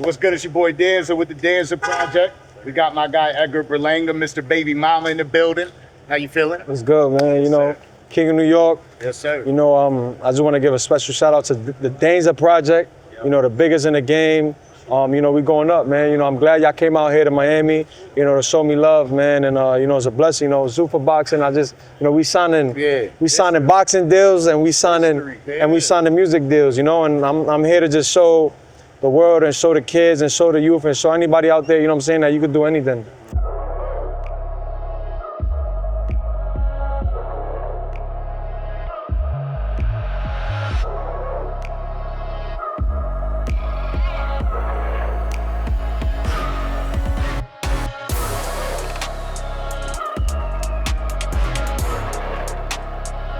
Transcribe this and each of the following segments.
What's good? It's your boy Danza with the Danza Project. We got my guy Edgar Berlanga, Mr. Baby Mama in the building. How you feeling? It's good, man. You know, King of New York. Yes, sir. You know, I just want to give a special shout out to the Danza Project. You know, the biggest in the game. You know, we going up, man. You know, I'm glad y'all came out here to Miami, you know, to show me love, man. And, you know, it's a blessing. You know, Zuffa Boxing, you know, we signing boxing deals and we signing music deals, you know, and I'm here to just show the world and show the kids and show the youth and show anybody out there, you know what I'm saying, that you could do anything.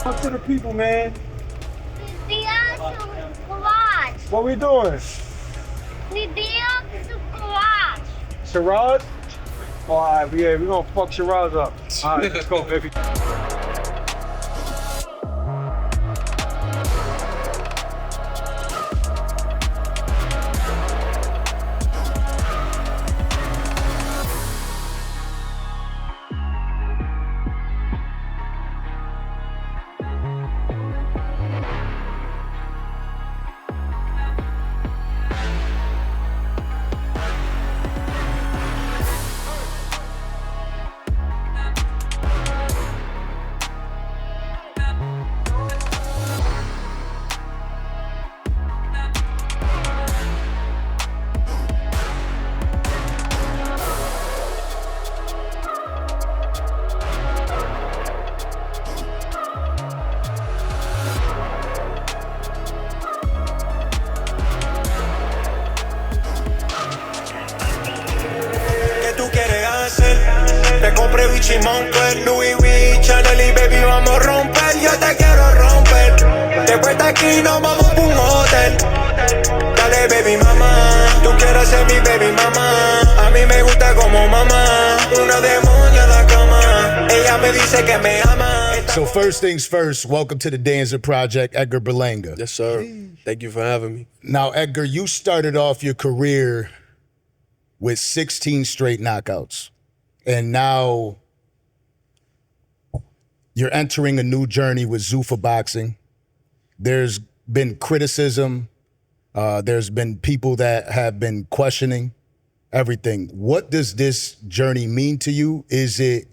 Up to the people, man. What we doing? Shiraz? All right, yeah, we gonna fuck Shiraz up. All right, let's go, baby. Te compré Gucci Moncler, Louis V, Chanel y baby vamos a romper. Yo te quiero romper. Después de aquí nos vamos pa' un hotel. Dale baby mama, tú quieres ser mi baby mama. A mí me gusta como mamá, una demonia en la cama. Ella me dice que me ama. So first things first, welcome to the Danza Project, Edgar Berlanga. Yes, sir. Thank you for having me. Now, Edgar, you started off your career with 16 straight knockouts. And now you're entering a new journey with Zuffa Boxing. There's been criticism. There's been people that have been questioning everything. What does this journey mean to you? Is it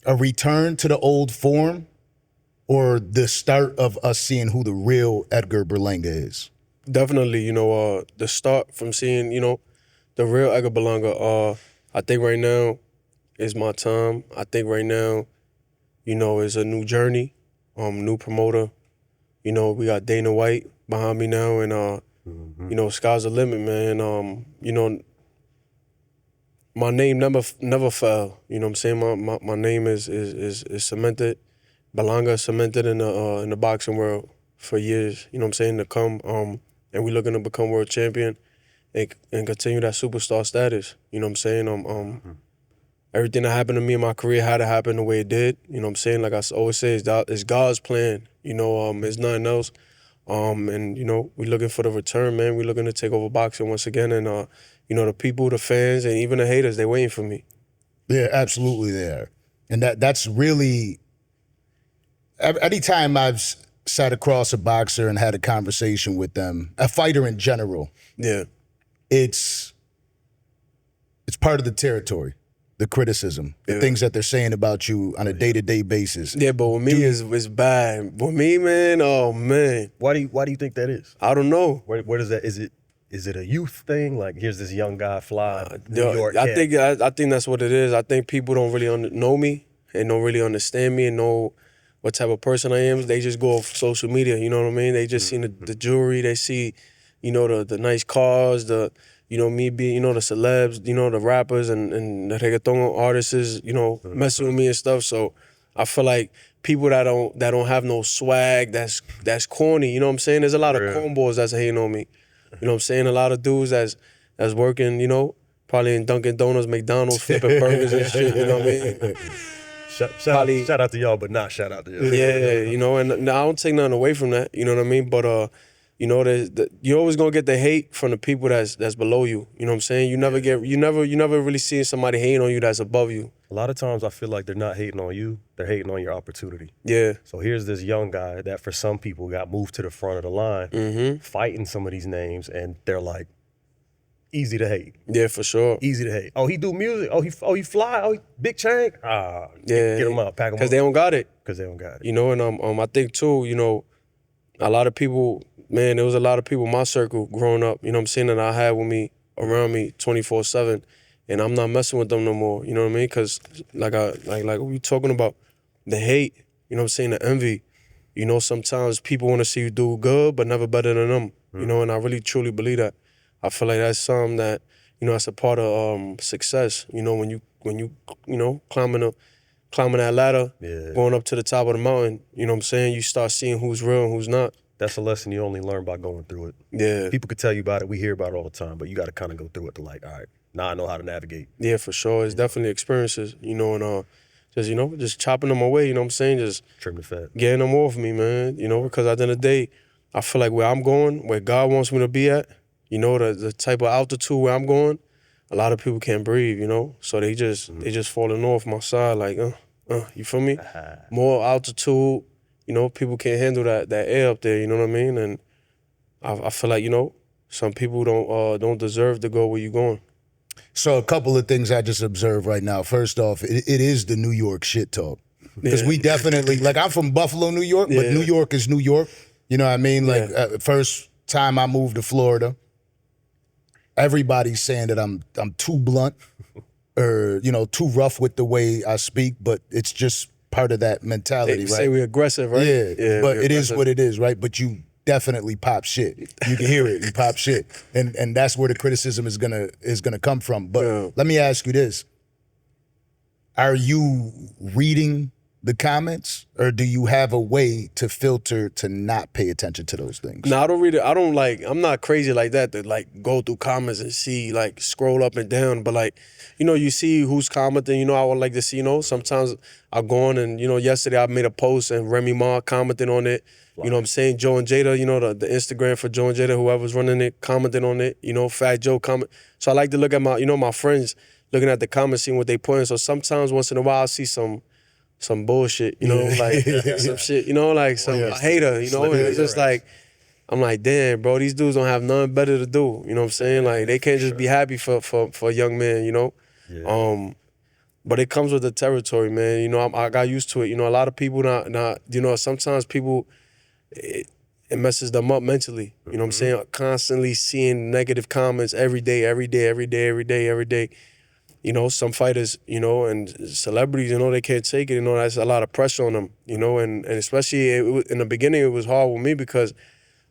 a return to the old form or the start of us seeing who the real Edgar Berlanga is? Definitely, you know, the start from seeing, you know, the real Edgar Berlanga. I think right now is my time. I think right now, you know, is a new journey, new promoter. You know, we got Dana White behind me now, and you know, sky's the limit, man. You know, my name never fell. You know what I'm saying? My name is cemented. Berlanga is cemented in the boxing world for years. You know what I'm saying? To come, and we looking to become world champion. And continue that superstar status. You know what I'm saying? Everything that happened to me in my career had to happen the way it did. You know what I'm saying? Like I always say, it's God's plan. You know, it's nothing else. And, you know, we're looking for the return, man. We're looking to take over boxing once again. And, you know, the people, the fans, and even the haters, they're waiting for me. Yeah, absolutely there. And that's really, anytime I've sat across a boxer and had a conversation with them, a fighter in general. Yeah. It's part of the territory, the criticism, the things that they're saying about you on a day-to-day basis. Yeah, but with me, it's bad. With me, man, oh, man. Why do you think that is? I don't know. Where does that, is it a youth thing? Like, here's this young guy fly, New York I think that's what it is. I think people don't really know me and don't really understand me and know what type of person I am. They just go off social media, you know what I mean? They just see the jewelry, they see, you know, the nice cars, you know, me being, you know, the celebs, you know, the rappers and the reggaeton artists, you know, messing with me and stuff. So I feel like people that don't have no swag, that's corny, you know what I'm saying? There's a lot of cornballs that's hating on me. You know what I'm saying? A lot of dudes that's working, you know, probably in Dunkin' Donuts, McDonald's, flipping burgers and shit, you know what I mean? Shout out to y'all, but not shout out to y'all. Yeah, you know, and I don't take nothing away from that, you know what I mean? But you know, you're always gonna get the hate from the people that's below you. You know what I'm saying? You never really see somebody hating on you that's above you. A lot of times I feel like they're not hating on you, they're hating on your opportunity. Yeah. So here's this young guy that for some people got moved to the front of the line, fighting some of these names, and they're like, easy to hate. Yeah, for sure. Easy to hate. Oh, he do music. Oh, he fly. Oh, he big chain. Yeah. Get him up, pack him up. Because they don't got it. Because they don't got it. You know, and I think too, you know, a lot of people, man, there was a lot of people in my circle growing up, you know what I'm saying, that I had with me, around me 24/7, and I'm not messing with them no more, you know what I mean? Because like we talking about, the hate, you know what I'm saying, the envy, you know, sometimes people want to see you do good, but never better than them, you know, and I really truly believe that. I feel like that's something that, you know, that's a part of success, you know, when you know, climbing that ladder, going up to the top of the mountain, you know what I'm saying, you start seeing who's real and who's not. That's a lesson you only learn by going through it. Yeah. People could tell you about it. We hear about it all the time, but you got to kind of go through it to like, all right, now I know how to navigate. Yeah, for sure. It's definitely experiences, you know, and just, you know, just chopping them away, you know what I'm saying? Just trim the fat. Getting them off me, man, you know, because at the end of the day, I feel like where I'm going, where God wants me to be at, you know, the type of altitude where I'm going, a lot of people can't breathe, you know? So they just falling off my side like, you feel me? More altitude, you know, people can't handle that air up there, you know what I mean? And I feel like, you know, some people don't deserve to go where you're going. So a couple of things I just observed right now. First off, it is the New York shit talk. Because we definitely, like, I'm from Buffalo, New York, but New York is New York. You know what I mean? Like, first time I moved to Florida, everybody's saying that I'm too blunt or, you know, too rough with the way I speak, but it's just part of that mentality, They right? say we're aggressive, right? Yeah, but it is what it is, right? But you definitely pop shit. You can hear it. You pop shit, and that's where the criticism is gonna come from. But let me ask you this: are you reading the comments, or do you have a way to filter to not pay attention to those things? No, I don't read it. I'm not crazy like that to like go through comments and see, like scroll up and down. But like, you know, you see who's commenting, you know, I would like to see, you know, sometimes I'll go on and, you know, yesterday I made a post and Remy Ma commented on it. You know what I'm saying? Joe and Jada, you know, the Instagram for Joe and Jada, whoever's running it, commented on it. You know, Fat Joe comment. So I like to look at my friends looking at the comments, seeing what they put in. So sometimes once in a while I see some bullshit, you know, like some shit, you know, like some hater, you know, and it's just like, I'm like, damn, bro, these dudes don't have nothing better to do. You know what I'm saying? Like, they can't just be happy for a young man, you know? Yeah. But it comes with the territory, man. You know, I got used to it. You know, a lot of people not you know, sometimes people, it messes them up mentally. You know what I'm saying? Constantly seeing negative comments every day. You know, some fighters, you know, and celebrities, you know, they can't take it. You know, that's a lot of pressure on them, you know, and especially in the beginning, it was hard with me because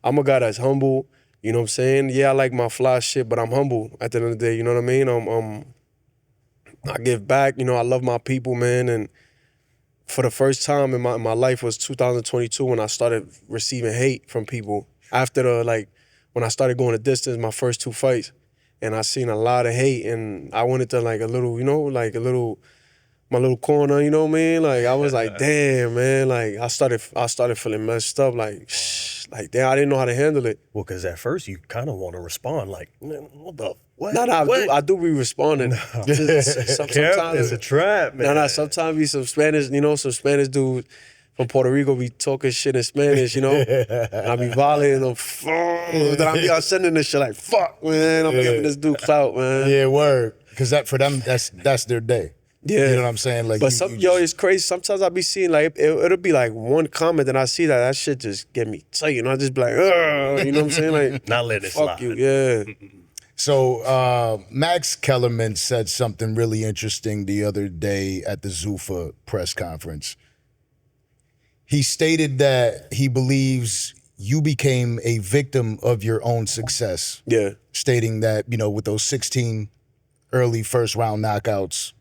I'm a guy that's humble, you know what I'm saying? Yeah, I like my fly shit, but I'm humble at the end of the day, you know what I mean? I give back, you know, I love my people, man, and for the first time in my life was 2022 when I started receiving hate from people. After when I started going to distance, my first 2 fights, and I seen a lot of hate, and I went into like a little, you know, like my little corner, you know what I mean? Like I was like, damn, man. Like I started feeling messed up. Like, like damn, I didn't know how to handle it. Well, because at first you kind of want to respond, like, what the what? No, I do be responding. Sometimes it's a trap, man. No, sometimes be some Spanish, you know, some Spanish dudes from Puerto Rico be talking shit in Spanish, you know? And I be violating them. Then I be out sending this shit like, fuck, man. I'm giving this dude clout, man. Yeah, word. Because for them, that's their day. Yeah. You know what I'm saying? Like, but it's crazy. Sometimes I be seeing, like, it'll be like one comment and I see that shit just get me tight. And I just be like, ugh, you know what I'm saying? Like, not let it fuck slide. you, yeah. So Max Kellerman said something really interesting the other day at the Zuffa Press Conference. He stated that he believes you became a victim of your own success. Yeah. Stating that, you know, with those 16 early first round knockouts,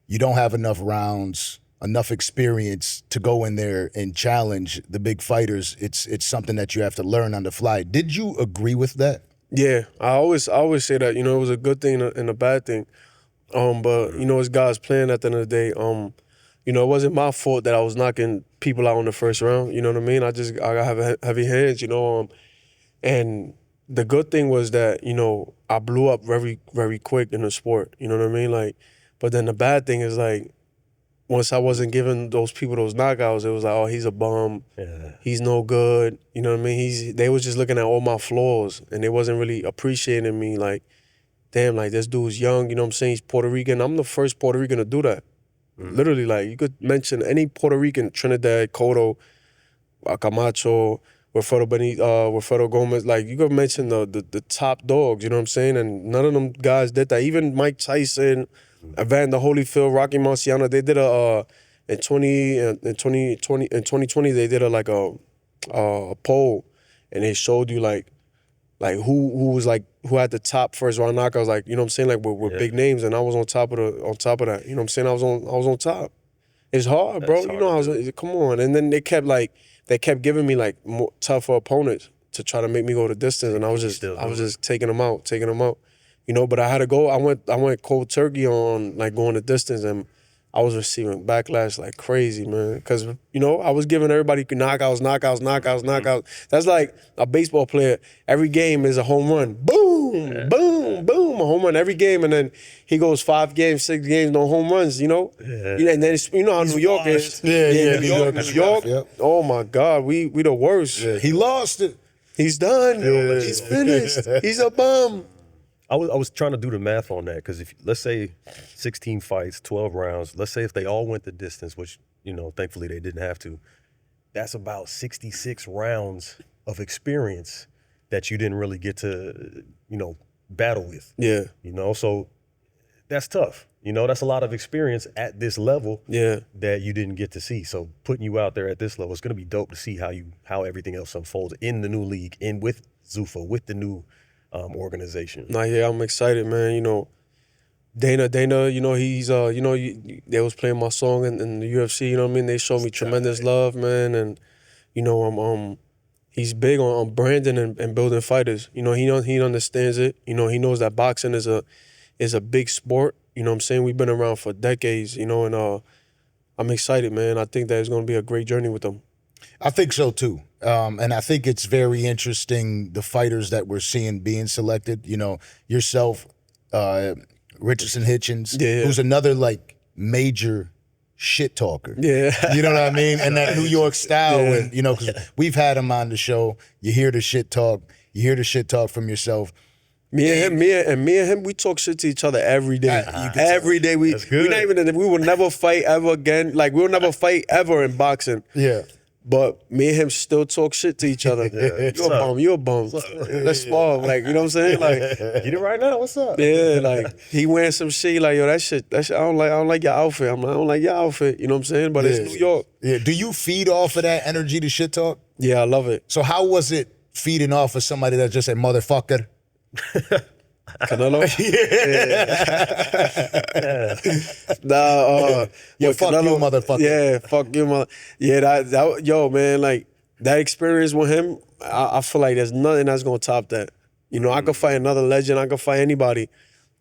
you don't have enough rounds, enough experience to go in there and challenge the big fighters. It's something that you have to learn on the fly. Did you agree with that? Yeah, I always say that, you know, it was a good thing and a bad thing. But, you know, it's God's plan at the end of the day. You know, it wasn't my fault that I was knocking people out in the first round. You know what I mean? I got heavy hands, you know. And the good thing was that, you know, I blew up very, very quick in the sport. You know what I mean? Like, but then the bad thing is like, once I wasn't giving those people those knockouts, it was like, oh, he's a bum. Yeah. He's no good. You know what I mean? They was just looking at all my flaws, and they wasn't really appreciating me. Like, damn, like this dude's young. You know what I'm saying? He's Puerto Rican. I'm the first Puerto Rican to do that. Literally, like, you could mention any Puerto Rican, Trinidad, Cotto, Camacho, Wilfredo Gomez. Like, you could mention the top dogs. You know what I'm saying? And none of them guys did that. Even Mike Tyson, Evander Holyfield, Rocky Marciano, they did in 2020 they did a poll, and they showed you like who had the top first round knockouts, like, you know what I'm saying, like with big names, and I was on top of that. You know what I'm saying? I was on top. It's hard, bro. You know, come on. And then they kept giving me like more tougher opponents to try to make me go the distance, and I was just taking them out. You know, but I had to go. I went cold turkey on like going the distance, and I was receiving backlash like crazy, man. Because, you know, I was giving everybody knockouts. That's like a baseball player. Every game is a home run. Boom, boom, boom, a home run every game, and then he goes 5 games, 6 games, no home runs. You know, and then you know how New York is. New York. Yep. Oh my God, we the worst. Yeah. He lost it. He's done. He's finished. He's a bum. I was trying to do the math on that, because if, let's say 16 fights, 12 rounds, let's say if they all went the distance, which, you know, thankfully they didn't have to, that's about 66 rounds of experience that you didn't really get to, you know, battle with. Yeah. You know, so that's tough. You know, that's a lot of experience at this level that you didn't get to see. So putting you out there at this level, it's going to be dope to see how everything else unfolds in the new league, and with Zuffa, with the new organization. Nah, yeah, I'm excited, man. You know, Dana, you know, he's, you know, they was playing my song in the UFC, you know what I mean? They showed me tremendous love, man. And, you know, he's big on branding and building fighters. You know, he understands it. You know, he knows that boxing is a big sport. You know what I'm saying? We've been around for decades, you know, and I'm excited, man. I think that it's going to be a great journey with them. I think so too. And I think it's very interesting, the fighters that we're seeing being selected. You know, yourself, Richardson, Hitchins, who's another like major shit talker. Yeah. You know what I mean? And that New York style, and, you know, because we've had him on the show. You hear the shit talk. You hear the shit talk from yourself. Me and him, we talk shit to each other every day. Every day. We will never fight ever again. Like, we'll never fight ever in boxing. Yeah. But me and him still talk shit to each other. You're a bum. Let's spar. Like, you know what I'm saying? Like, get it right now. What's up? Yeah, like, he wearing some shit, like, yo, that shit, I don't like your outfit. I'm like, I don't like your outfit. You know what I'm saying? But it's New York. Yeah. Do you feed off of that energy to shit talk? Yeah, I love it. So how was it feeding off of somebody that just said motherfucker? Canelo? Yo, fuck Canelo, you, motherfucker. Yeah, fuck you, mother. Yeah, that yo, man, like, that experience with him, I feel like there's nothing that's gonna top that. You know, I could fight another legend, I could fight anybody.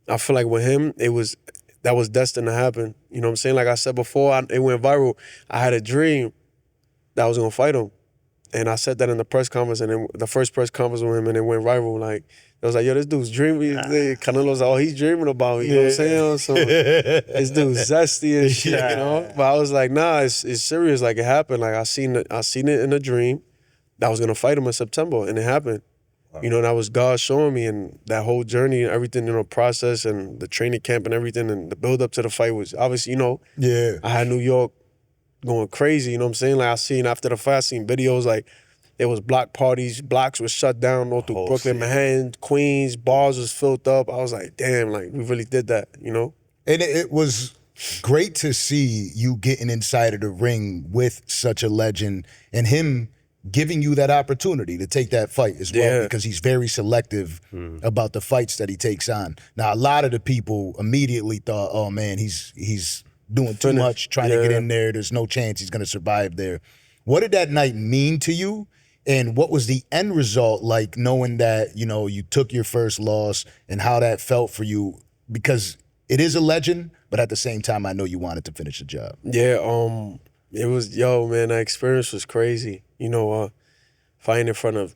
I feel like with him, that was destined to happen. You know what I'm saying? Like I said before, it went viral. I had a dream that I was gonna fight him. And I said that in the press conference, and then the first press conference with him, and it went viral. Like, it was like, yo, this dude's dreaming. Canelo's like, oh, he's dreaming about me. You know what I'm saying? So this dude's zesty and shit, you know? But I was like, nah, it's serious. Like, it happened. Like, I seen it in a dream that I was going to fight him in September, and it happened. Wow. You know, and that was God showing me, and that whole journey and everything, you know, process and the training camp and everything, and the build up to the fight was obviously, you know, I had New York going crazy, you know what I'm saying? Like, after the fight, I seen videos, like, there was block parties, blocks was shut down all through Brooklyn, Manhattan, Queens, bars was filled up. I was like, damn, like, we really did that, you know? And it was great to see you getting inside of the ring with such a legend, and him giving you that opportunity to take that fight as well, because he's very selective about the fights that he takes on. Now, a lot of the people immediately thought, oh man, he's doing too much, trying to get in there. There's no chance he's going to survive there. What did that night mean to you? And what was the end result like, knowing that, you know, you took your first loss, and how that felt for you? Because it is a legend, but at the same time, I know you wanted to finish the job. Yeah, It was, yo, man, that experience was crazy. You know, fighting in front of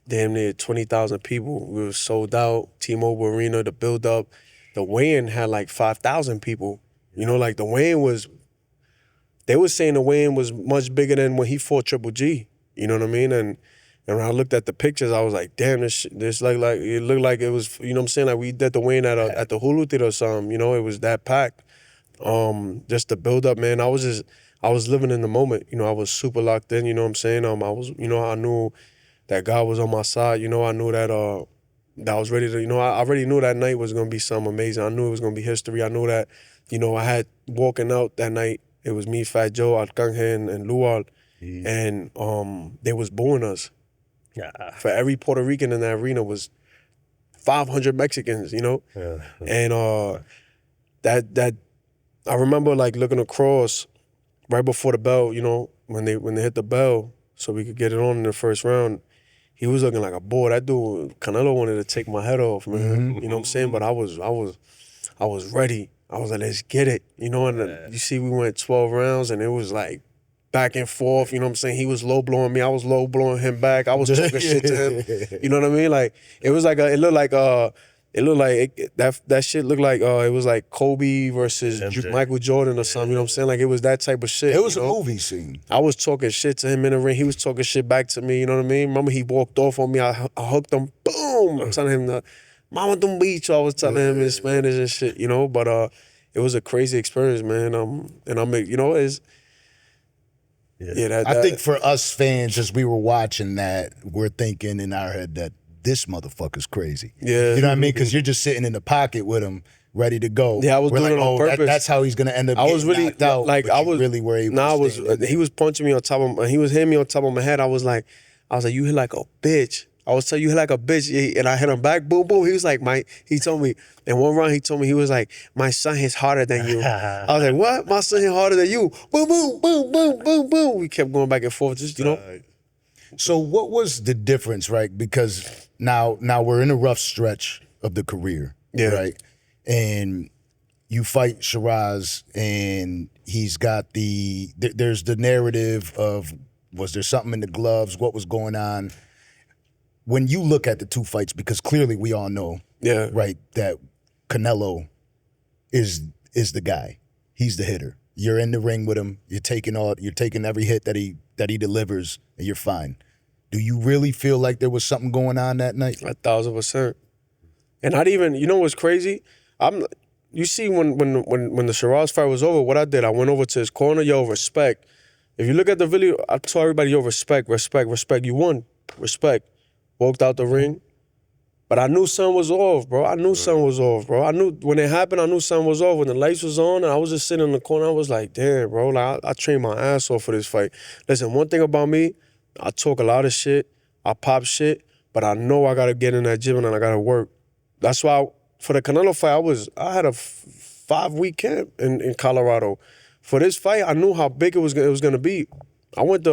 damn near 20,000 people. We were sold out. T-Mobile Arena, the build-up. The weigh-in had like 5,000 people. You know, like the weigh-in was, they were saying the weigh-in was much bigger than when he fought Triple G. You know what I mean? And when I looked at the pictures, I was like, damn, this like it looked like it was, you know what I'm saying? Like we did the weigh-in at the Hulu Theater or something. You know, it was that packed. Just the build-up, man. I was living in the moment. You know, I was super locked in, you know what I'm saying? I knew that God was on my side. You know, I knew that that I was ready to, you know, I already knew that night was going to be something amazing. I knew it was going to be history. I knew that, you know, I had walking out that night, it was me, Fat Joe, Arcangel, and Lual, and they was booing us. For every Puerto Rican in that arena was 500 Mexicans, you know? Yeah. And that I remember like looking across right before the bell, you know, when they hit the bell so we could get it on in the first round. He was looking like a boy. That dude, Canelo, wanted to take my head off, man. Mm-hmm. You know what I'm saying? But I was ready. I was like, let's get it. You know, and you see we went 12 rounds and it was like back and forth, you know what I'm saying? He was low blowing me, I was low blowing him back. I was talking shit to him. You know what I mean? Like it was like it looked like that shit looked like it was like Kobe versus Michael Jordan or something, you know what I'm saying? Like it was that type of shit. It was a movie scene. I was talking shit to him in the ring. He was talking shit back to me, you know what I mean? Remember he walked off on me, I hooked him, boom! I'm telling him Mama dum bicho, I was telling him in Spanish and shit, you know? But it was a crazy experience, man. And I'm, you know, I think for us fans, as we were watching that, we're thinking in our head that this motherfucker's crazy. Yeah. You know what I mean? Because you're just sitting in the pocket with him, ready to go. Yeah, I was doing it on purpose. That's how he's going to end up getting knocked out. Like, I was really were able to he was punching me on top of, he was hitting me on top of my head. I was like, you hit like a bitch. I was telling you, hit like a bitch, and I hit him back, boom, boom. He was like, he told me, in one round, he was like, my son hits harder than you. I was like, what? My son hit harder than you. Boom, boom, boom, boom, boom, boom. We kept going back and forth, just, you know. So what was the difference, right? Because now we're in a rough stretch of the career, right? And you fight Shiraz, and he's got there's the narrative of, was there something in the gloves? What was going on? When you look at the two fights, because clearly we all know, right, that Canelo is the guy. He's the hitter. You're in the ring with him. You're taking every hit that he delivers, and you're fine. Do you really feel like there was something going on that night? 1,000%. And not even, you know what's crazy? You see when the Shiraz fight was over, what I did, I went over to his corner, yo, respect. If you look at the video, I told everybody, yo, respect. You won, respect. Walked out the ring. But I knew something was off, bro. I knew when it happened, I knew something was off. When the lights was on and I was just sitting in the corner, I was like, damn, bro, like, I trained my ass off for this fight. Listen, one thing about me, I talk a lot of shit, I pop shit, but I know I gotta get in that gym and I gotta work. That's why for the Canelo fight, I had a 5-week camp in Colorado. For this fight, I knew how big it was gonna be. I went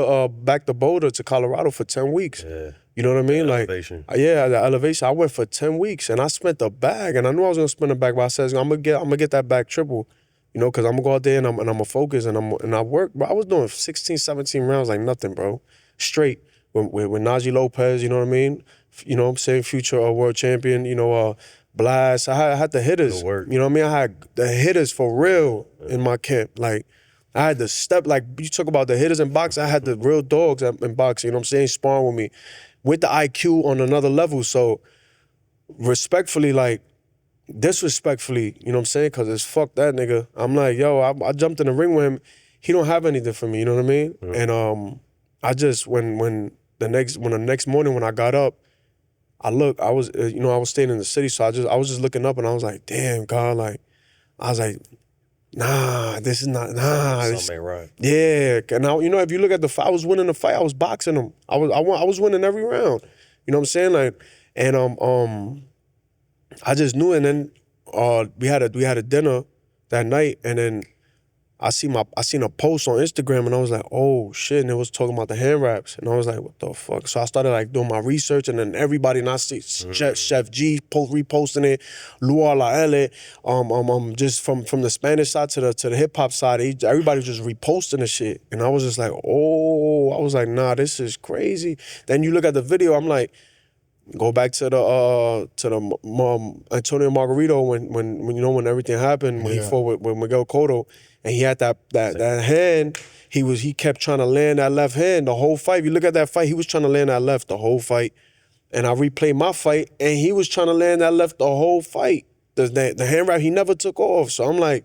back to Boulder to Colorado for 10 weeks. Yeah. You know what I mean? Elevation. The elevation. I went for 10 weeks and I spent the bag, and I knew I was gonna spend the bag, but I said I'm gonna get that bag triple, you know, because I'm gonna go out there and I'm gonna focus and I work. Bro, I was doing 16, 17 rounds like nothing, bro. Straight with Najee Lopez, you know what I mean? You know what I'm saying? Future world champion, you know, Blast. I had the hitters. You know what I mean? I had the hitters for real in my camp. Like, I had the step, like you talk about the hitters in boxing, I had the real dogs in boxing, you know what I'm saying, sparring with me, with the IQ on another level. So respectfully, like disrespectfully, you know what I'm saying, because it's fuck that nigga. I'm like, yo, I jumped in the ring with him. He don't have anything for me, you know what I mean? Yeah. And I just, when the next morning when I got up, I was staying in the city, so I was just looking up and I was like, damn, God, like, I was like, nah, this is not, Something ain't right. Yeah, and now, you know, if you look at the fight, I was winning the fight. I was boxing him. I was winning every round. You know what I'm saying? Like, and I just knew. And then we had a dinner that night, and then I seen a post on Instagram and I was like, oh shit, and it was talking about the hand wraps. And I was like, what the fuck? So I started like doing my research, and then everybody, and I see Chef G reposting it, Luar La L, just from the Spanish side to the hip hop side, everybody was just reposting the shit. And I was just like, oh, I was like, nah, this is crazy. Then you look at the video, I'm like, go back to the Antonio Margarito when you know when everything happened, when he fought with Miguel Cotto, and he had that hand. He kept trying to land that left hand the whole fight. If you look at that fight, he was trying to land that left the whole fight. And I replayed my fight, and he was trying to land that left the whole fight. The hand wrap, he never took off. So I'm like,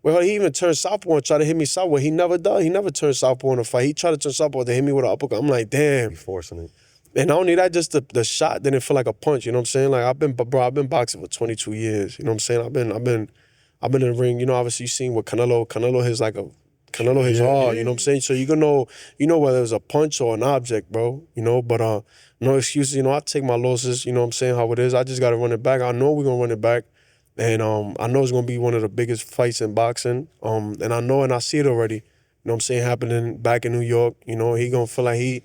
well, he even turned southpaw and tried to hit me southpaw. He never done. He never turned southpaw in a fight. He tried to turn southpaw to hit me with an uppercut. I'm like, damn. He's forcing it. And not only that, just the shot didn't feel like a punch. You know what I'm saying? Like I've been boxing for 22 years. You know what I'm saying? I've been in the ring. You know, obviously you seen with Canelo. Canelo hits hard. You know what I'm saying? So you know whether it was a punch or an object, bro. You know, but no excuses. You know, I take my losses. You know what I'm saying? How it is. I just got to run it back. I know we're gonna run it back, and I know it's gonna be one of the biggest fights in boxing. And I know and I see it already. You know what I'm saying? Happening back in New York. You know, he gonna feel like he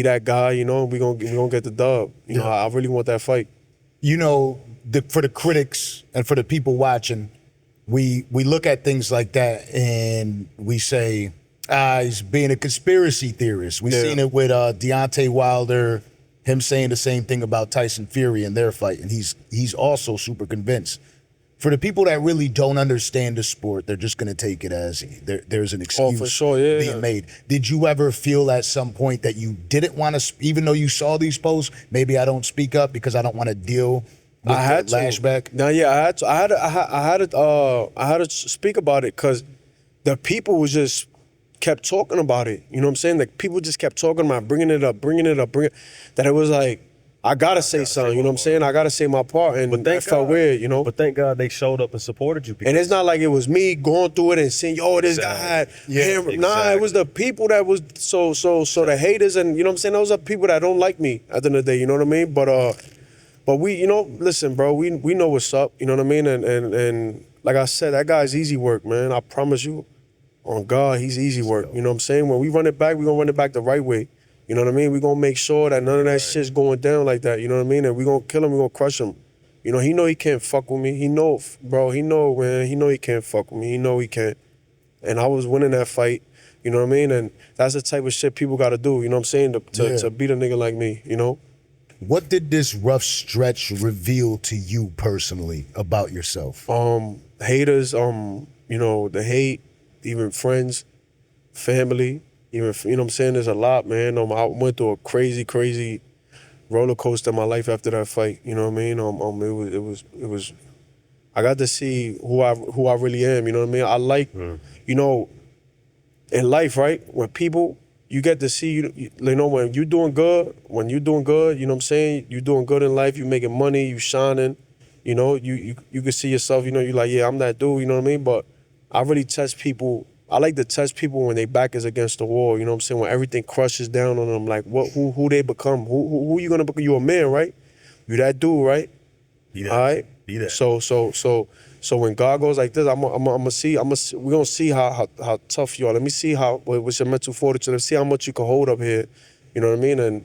that guy, you know, we gonna get the dub. You know, I really want that fight. You know, for the critics and for the people watching, we look at things like that and we say, he's being a conspiracy theorist. We've seen it with Deontay Wilder, him saying the same thing about Tyson Fury in their fight, and he's also super convinced. For the people that really don't understand the sport, they're just going to take it as there's an excuse for sure, being made. Did you ever feel at some point that you didn't want to, even though you saw these posts, maybe I don't speak up because I don't want to deal with the lashback? No, yeah, I had to speak about it because the people was just kept talking about it. You know what I'm saying? Like people just kept talking about bringing it up, that it was like, I gotta say something, you know what I'm saying? I gotta say my part, and that felt weird, you know? But thank God they showed up and supported you. And it's not like it was me going through it and saying, yo, this guy. Nah, it was the people that was, so the haters, and you know what I'm saying? Those are people that don't like me at the end of the day, you know what I mean? But we, you know, listen, bro, we know what's up, you know what I mean? And like I said, that guy's easy work, man. I promise you, on God, he's easy work, you know what I'm saying? When we run it back, we're gonna run it back the right way. You know what I mean? We're going to make sure that none of that shit's going down like that. You know what I mean? And we're going to kill him. We're going to crush him. You know, he know he can't fuck with me. He know, bro. He know, man. He know he can't fuck with me. He know he can't. And I was winning that fight. You know what I mean? And that's the type of shit people got to do. You know what I'm saying? To beat a nigga like me, you know? What did this rough stretch reveal to you personally about yourself? Haters, you know, the hate, even friends, family. Even, you know what I'm saying? There's a lot, man. I went through a crazy roller coaster in my life after that fight. You know what I mean? It was. I got to see who I really am. You know what I mean? I like, you know, in life, right? When people, you get to see, you know, when you're doing good, you know what I'm saying? You're doing good in life. You making money. You shining. You know, you can see yourself. You know, you're like, yeah, I'm that dude. You know what I mean? But I really test people. I like to test people when they back is against the wall, you know what I'm saying? When everything crushes down on them, like who they become. Who you gonna become? You a man, right? You that dude, right? Be that. All right? Be that. So when God goes like this, we're gonna see how tough you are. Let me see what's your mental fortitude. Let's see how much you can hold up here. You know what I mean? And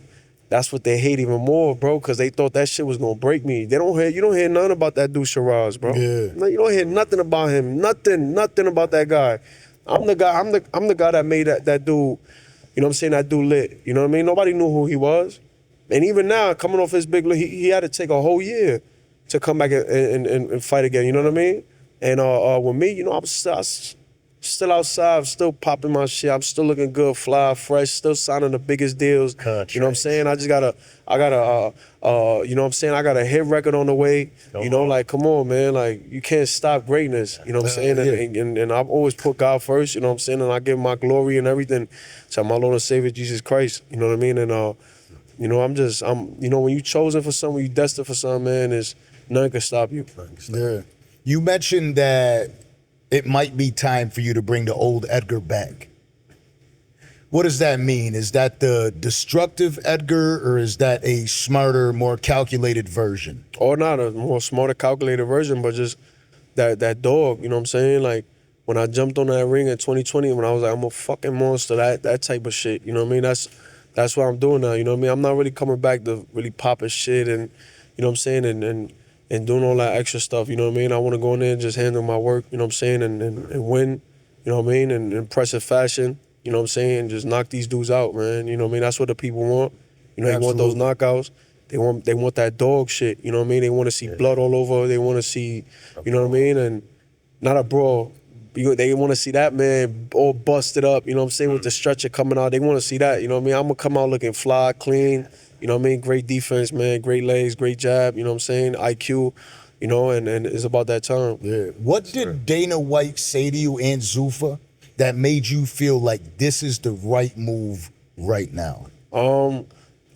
that's what they hate even more, bro, because they thought that shit was gonna break me. You don't hear nothing about that dude Shiraz, bro. Yeah. No, you don't hear nothing about him. Nothing about that guy. I'm the guy that made that dude, you know what I'm saying, that dude lit. You know what I mean? Nobody knew who he was. And even now, coming off his big lit, he had to take a whole year to come back and fight again, you know what I mean? And with me, you know, I'm still outside, I'm still popping my shit, I'm still looking good, fly, fresh, still signing the biggest deals. Contracts. You know what I'm saying? I got you know what I'm saying? I got a hit record on the way. You know, like, come on, man, like, you can't stop greatness. You know what I'm saying? And I've always put God first, you know what I'm saying? And I give my glory and everything to my Lord and Savior, Jesus Christ. You know what I mean? And, you know, you know, when you chosen for something, you destined for something, man, nothing can stop you. Yeah. You mentioned that it might be time for you to bring the old Edgar back. What does that mean? Is that the destructive Edgar, or is that a smarter, more calculated version? Or not a more smarter, calculated version, but just that dog, you know what I'm saying? Like, when I jumped on that ring in 2020, when I was like, I'm a fucking monster, that type of shit. You know what I mean? That's what I'm doing now. You know what I mean? I'm not really coming back to really popping shit and, you know what I'm saying, and doing all that extra stuff. You know what I mean? I want to go in there and just handle my work. You know what I'm saying, and win. You know what I mean? And impressive fashion. You know what I'm saying? And just knock these dudes out, man. You know what I mean? That's what the people want. You know, they want those knockouts. They want that dog shit. You know what I mean? They want to see blood all over. They want to see, you know what I mean? And not a brawl. They want to see that man all busted up, you know what I'm saying, with the stretcher coming out. They want to see that, you know what I mean? I'm going to come out looking fly, clean, you know what I mean? Great defense, man, great legs, great jab, you know what I'm saying? IQ, you know, and it's about that time. Yeah. What did Dana White say to you and Zuffa that made you feel like this is the right move right now? I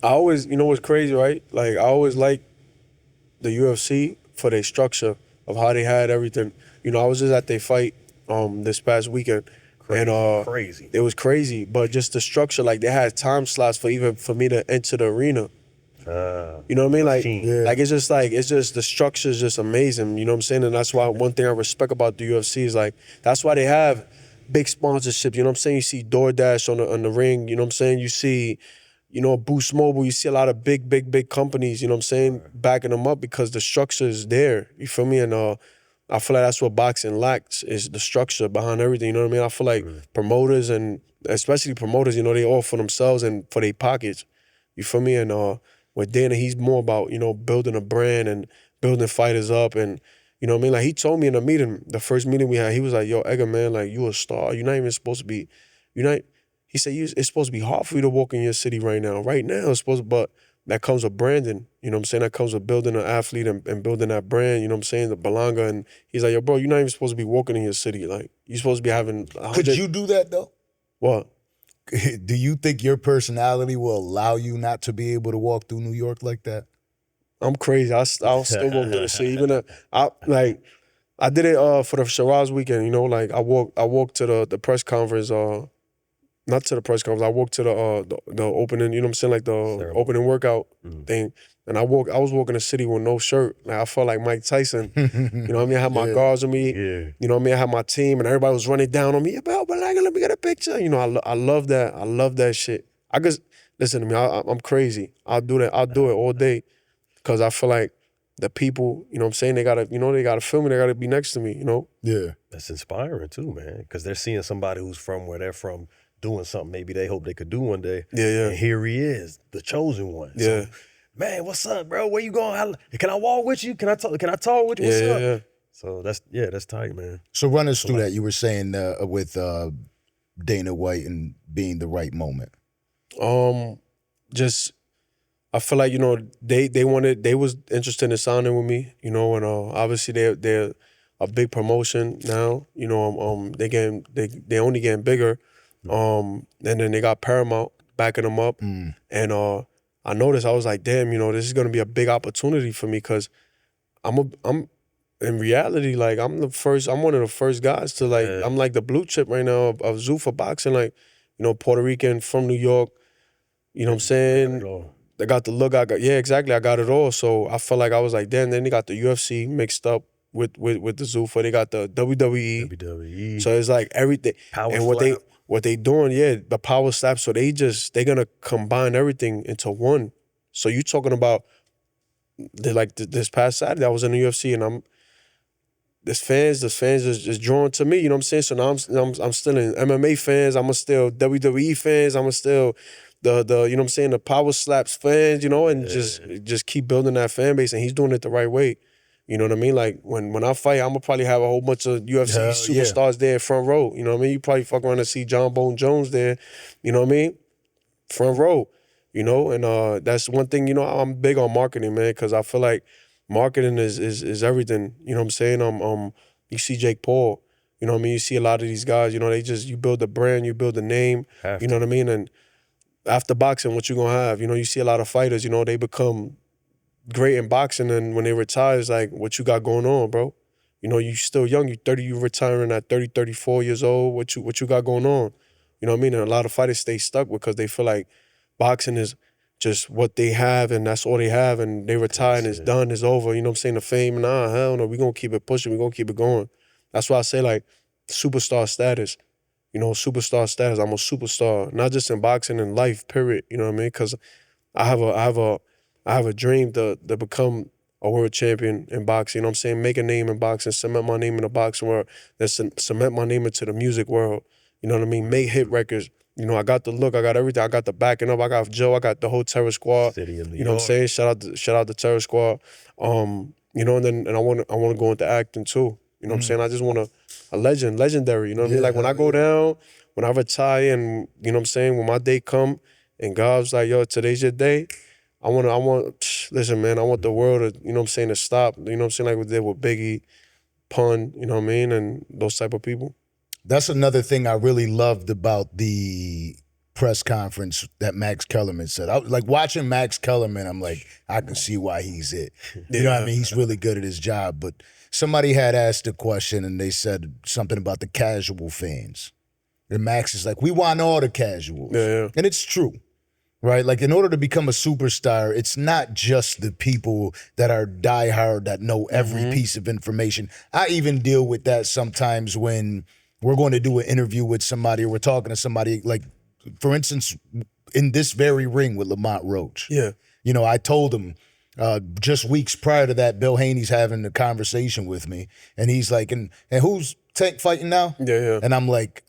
always, you know what's crazy, right? Like, I always liked the UFC for their structure of how they had everything. You know, I was just at their fight this past weekend. Crazy. It was crazy, but just the structure, like they had time slots for me to enter the arena. You know what I mean? Like it's just the structure is just amazing. You know what I'm saying? And that's why one thing I respect about the UFC is like that's why they have big sponsorships. You know what I'm saying? You see DoorDash on the ring. You know what I'm saying? You see, you know, Boost Mobile. You see a lot of big companies. You know what I'm saying? Backing them up because the structure is there. You feel me? And I feel like that's what boxing lacks is the structure behind everything. You know what I mean? I feel like promoters and especially promoters, you know, they all for themselves and for their pockets. You feel me? And with Dana, he's more about, you know, building a brand and building fighters up. And, you know what I mean? Like he told me in a meeting, the first meeting we had, he was like, yo, Edgar, man, like you a star. You're not even supposed to be, he said, it's supposed to be hard for you to walk in your city right now. Right now, it's supposed to, but that comes with branding, you know what I'm saying? That comes with building an athlete and building that brand, you know what I'm saying? The Berlanga. And he's like, yo, bro, you're not even supposed to be walking in your city. Like, you're supposed to be having 100. Could you do that, though? What? Do you think your personality will allow you not to be able to walk through New York like that? I'm crazy. I'll still walk through the city. Even I did it for the Shiraz weekend, you know? Like, I walked to the press conference, not to the press conference. I walked to the opening, you know what I'm saying, like the opening workout thing. And I was walking the city with no shirt. Like I felt like Mike Tyson. You know what I mean? I had my guards on me. Yeah. You know what I mean? I had my team and everybody was running down on me. Yeah, but let me get a picture. You know, I love that. I love that shit. I just, listen to me, I'm crazy. I'll do that. I'll do it all day. Because I feel like the people, you know what I'm saying, they gotta feel me, they gotta be next to me, you know? Yeah. That's inspiring too, man. Because they're seeing somebody who's from where they're from doing something maybe they hope they could do one day. Yeah. And here he is, the chosen one. Yeah. So, man, what's up, bro? Where you going? Can I walk with you? Can I talk with you? What's up? Yeah. So that's tight, man. So run us through that. You were saying with Dana White and being the right moment. Just I feel like, you know, they was interested in signing with me, you know, and obviously they're a big promotion now. You know, they only getting bigger. And then they got Paramount backing them up. And I noticed, I was like, damn, you know, this is gonna be a big opportunity for me because I'm in reality, like I'm one of the first guys to like, I'm like the blue chip right now of Zuffa Boxing, like, you know, Puerto Rican from New York, you know what I'm saying? They got the look, I got it all. So I felt like I was like, damn, then they got the UFC mixed up with the Zuffa. They got the WWE. So it's like everything. Power and slap. what they doing, the power slap. So they're gonna combine everything into one. So you talking about this past Saturday, I was in the UFC and the fans is just drawn to me, you know what I'm saying? So now I'm still in MMA fans, I'm still WWE fans, I'm still the you know what I'm saying, the power slaps fans, you know, and just keep building that fan base, and he's doing it the right way. You know what I mean? Like when I fight, I'm gonna probably have a whole bunch of UFC superstars there front row. You know what I mean? You probably fuck around and see Jon Jones there. You know what I mean? Front row. You know, and that's one thing. You know, I'm big on marketing, man, because I feel like marketing is everything. You know what I'm saying? You see Jake Paul. You know what I mean? You see a lot of these guys. You know, you build a brand, you build a name. You know what I mean? And after boxing, what you gonna have? You know, you see a lot of fighters. You know, they become great in boxing, and when they retire, it's like, what you got going on, bro? You know, you still young, you 30, you retiring at 30, 34 years old, what you got going on? You know what I mean? And a lot of fighters stay stuck because they feel like boxing is just what they have and that's all they have, and they retire and it's done, it's over. You know what I'm saying? The fame, nah, hell no, we gonna keep it pushing, we gonna keep it going. That's why I say, like, superstar status. Superstar status. I'm a superstar, not just in boxing, in life, period. You know what I mean? Because I have a dream to become a world champion in boxing. You know what I'm saying? Make a name in boxing, cement my name in the boxing world, then cement my name into the music world. You know what I mean? Make hit records. I got the look, I got everything. I got the backing up. I got Joe. I got the whole Terror Squad. City of New You know what I'm saying? Shout out the Terror Squad. And then I want to go into acting too. You know what I'm saying? I just want a legendary. You know what I mean? Like when I go down, when I retire, and you know what I'm saying, when my day come, and God's like, yo, today's your day. Listen, man, I want the world to, you know what I'm saying, to stop. You know what I'm saying? Like we did with Biggie, Pun, you know what I mean, and those type of people. That's another thing I really loved about the press conference that Max Kellerman said. I was like watching Max Kellerman, I'm like, I can see why he's it. You know what I mean? He's really good at his job. But somebody had asked a question and they said something about the casual fans. And Max is like, we want all the casuals. Yeah. And it's true, right? Like in order to become a superstar, it's not just the people that are diehard that know every piece of information. I even deal with that sometimes when we're going to do an interview with somebody or we're talking to somebody, like, for instance, in this very ring with Lamont Roach. Yeah. I told him just weeks prior to that, Bill Haney's having a conversation with me, and he's like, and who's Tank fighting now? Yeah. And I'm like,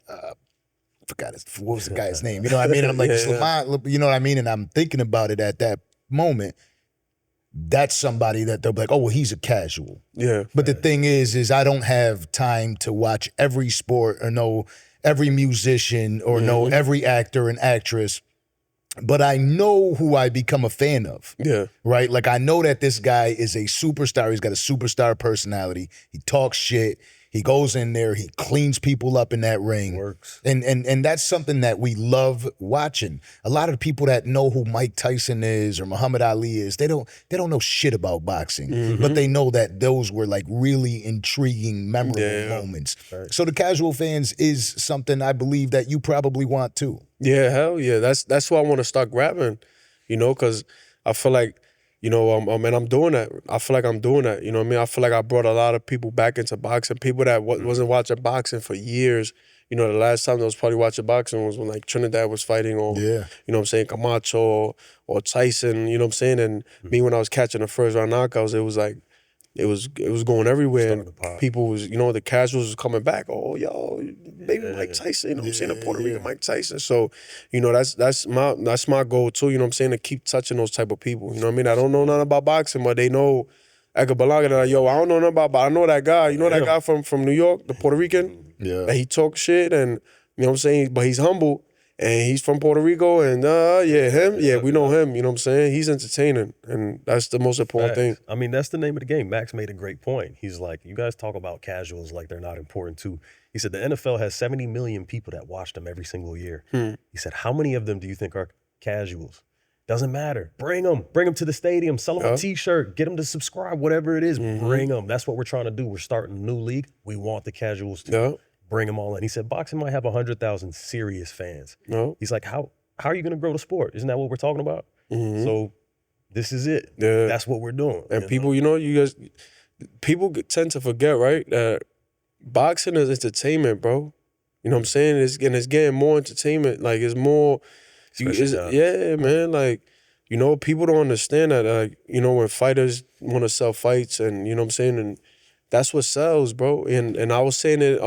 what was the guy's name? You know what I mean? And I'm like, it's Lamont, you know what I mean? And I'm thinking about it at that moment. That's somebody that they'll be like, oh, well, he's a casual. Yeah. But the thing is I don't have time to watch every sport or know every musician or know every actor and actress. But I know who I become a fan of. Yeah. Right? Like I know that this guy is a superstar. He's got a superstar personality. He talks shit. He goes in there, he cleans people up in that ring. Works. And that's something that we love watching. A lot of the people that know who Mike Tyson is or Muhammad Ali is, they don't know shit about boxing. But they know that those were like really intriguing, memorable moments. Right. So the casual fans is something I believe that you probably want too. Yeah, hell yeah. That's why I want to start grabbing, because I feel like, and I'm doing that. I feel like I'm doing that. You know what I mean? I feel like I brought a lot of people back into boxing. People that wasn't watching boxing for years. The last time I was probably watching boxing was when like Trinidad was fighting, or you know what I'm saying, Camacho or Tyson. You know what I'm saying? And me when I was catching the first round knockouts, it was like it was going everywhere. And people was, the casuals was coming back. Oh, yo, baby Mike Tyson. You know what I'm saying? The Puerto Rican Mike Tyson. So, that's my goal too. You know what I'm saying? To keep touching those type of people. You know what I mean? I don't know nothing about boxing, but they know Edgar Berlanga. They're like, yo, I don't know nothing about, but I know that guy. You know that guy from New York, the Puerto Rican? Yeah. And he talks shit, and you know what I'm saying? But he's humble. And he's from Puerto Rico, and we know him, you know what I'm saying? He's entertaining, and that's the most important thing. I mean, that's the name of the game. Max made a great point. He's like, you guys talk about casuals like they're not important too. He said the NFL has 70 million people that watch them every single year. He said, how many of them do you think are casuals? Doesn't matter. Bring them to the stadium, sell them a t-shirt, get them to subscribe, whatever it is, bring them. That's what we're trying to do. We're starting a new league. We want the casuals to bring them all in. He said boxing might have 100,000 serious fans. No. He's like, how are you going to grow the sport? Isn't that what we're talking about? So this is it. Yeah. That's what we're doing. And people, you guys, people tend to forget, right, that boxing is entertainment, bro. You know what I'm saying? It's getting more entertainment. Like, it's more, yeah, man. Like, people don't understand that, like, when fighters want to sell fights and, you know what I'm saying? And that's what sells, bro. And I was saying it,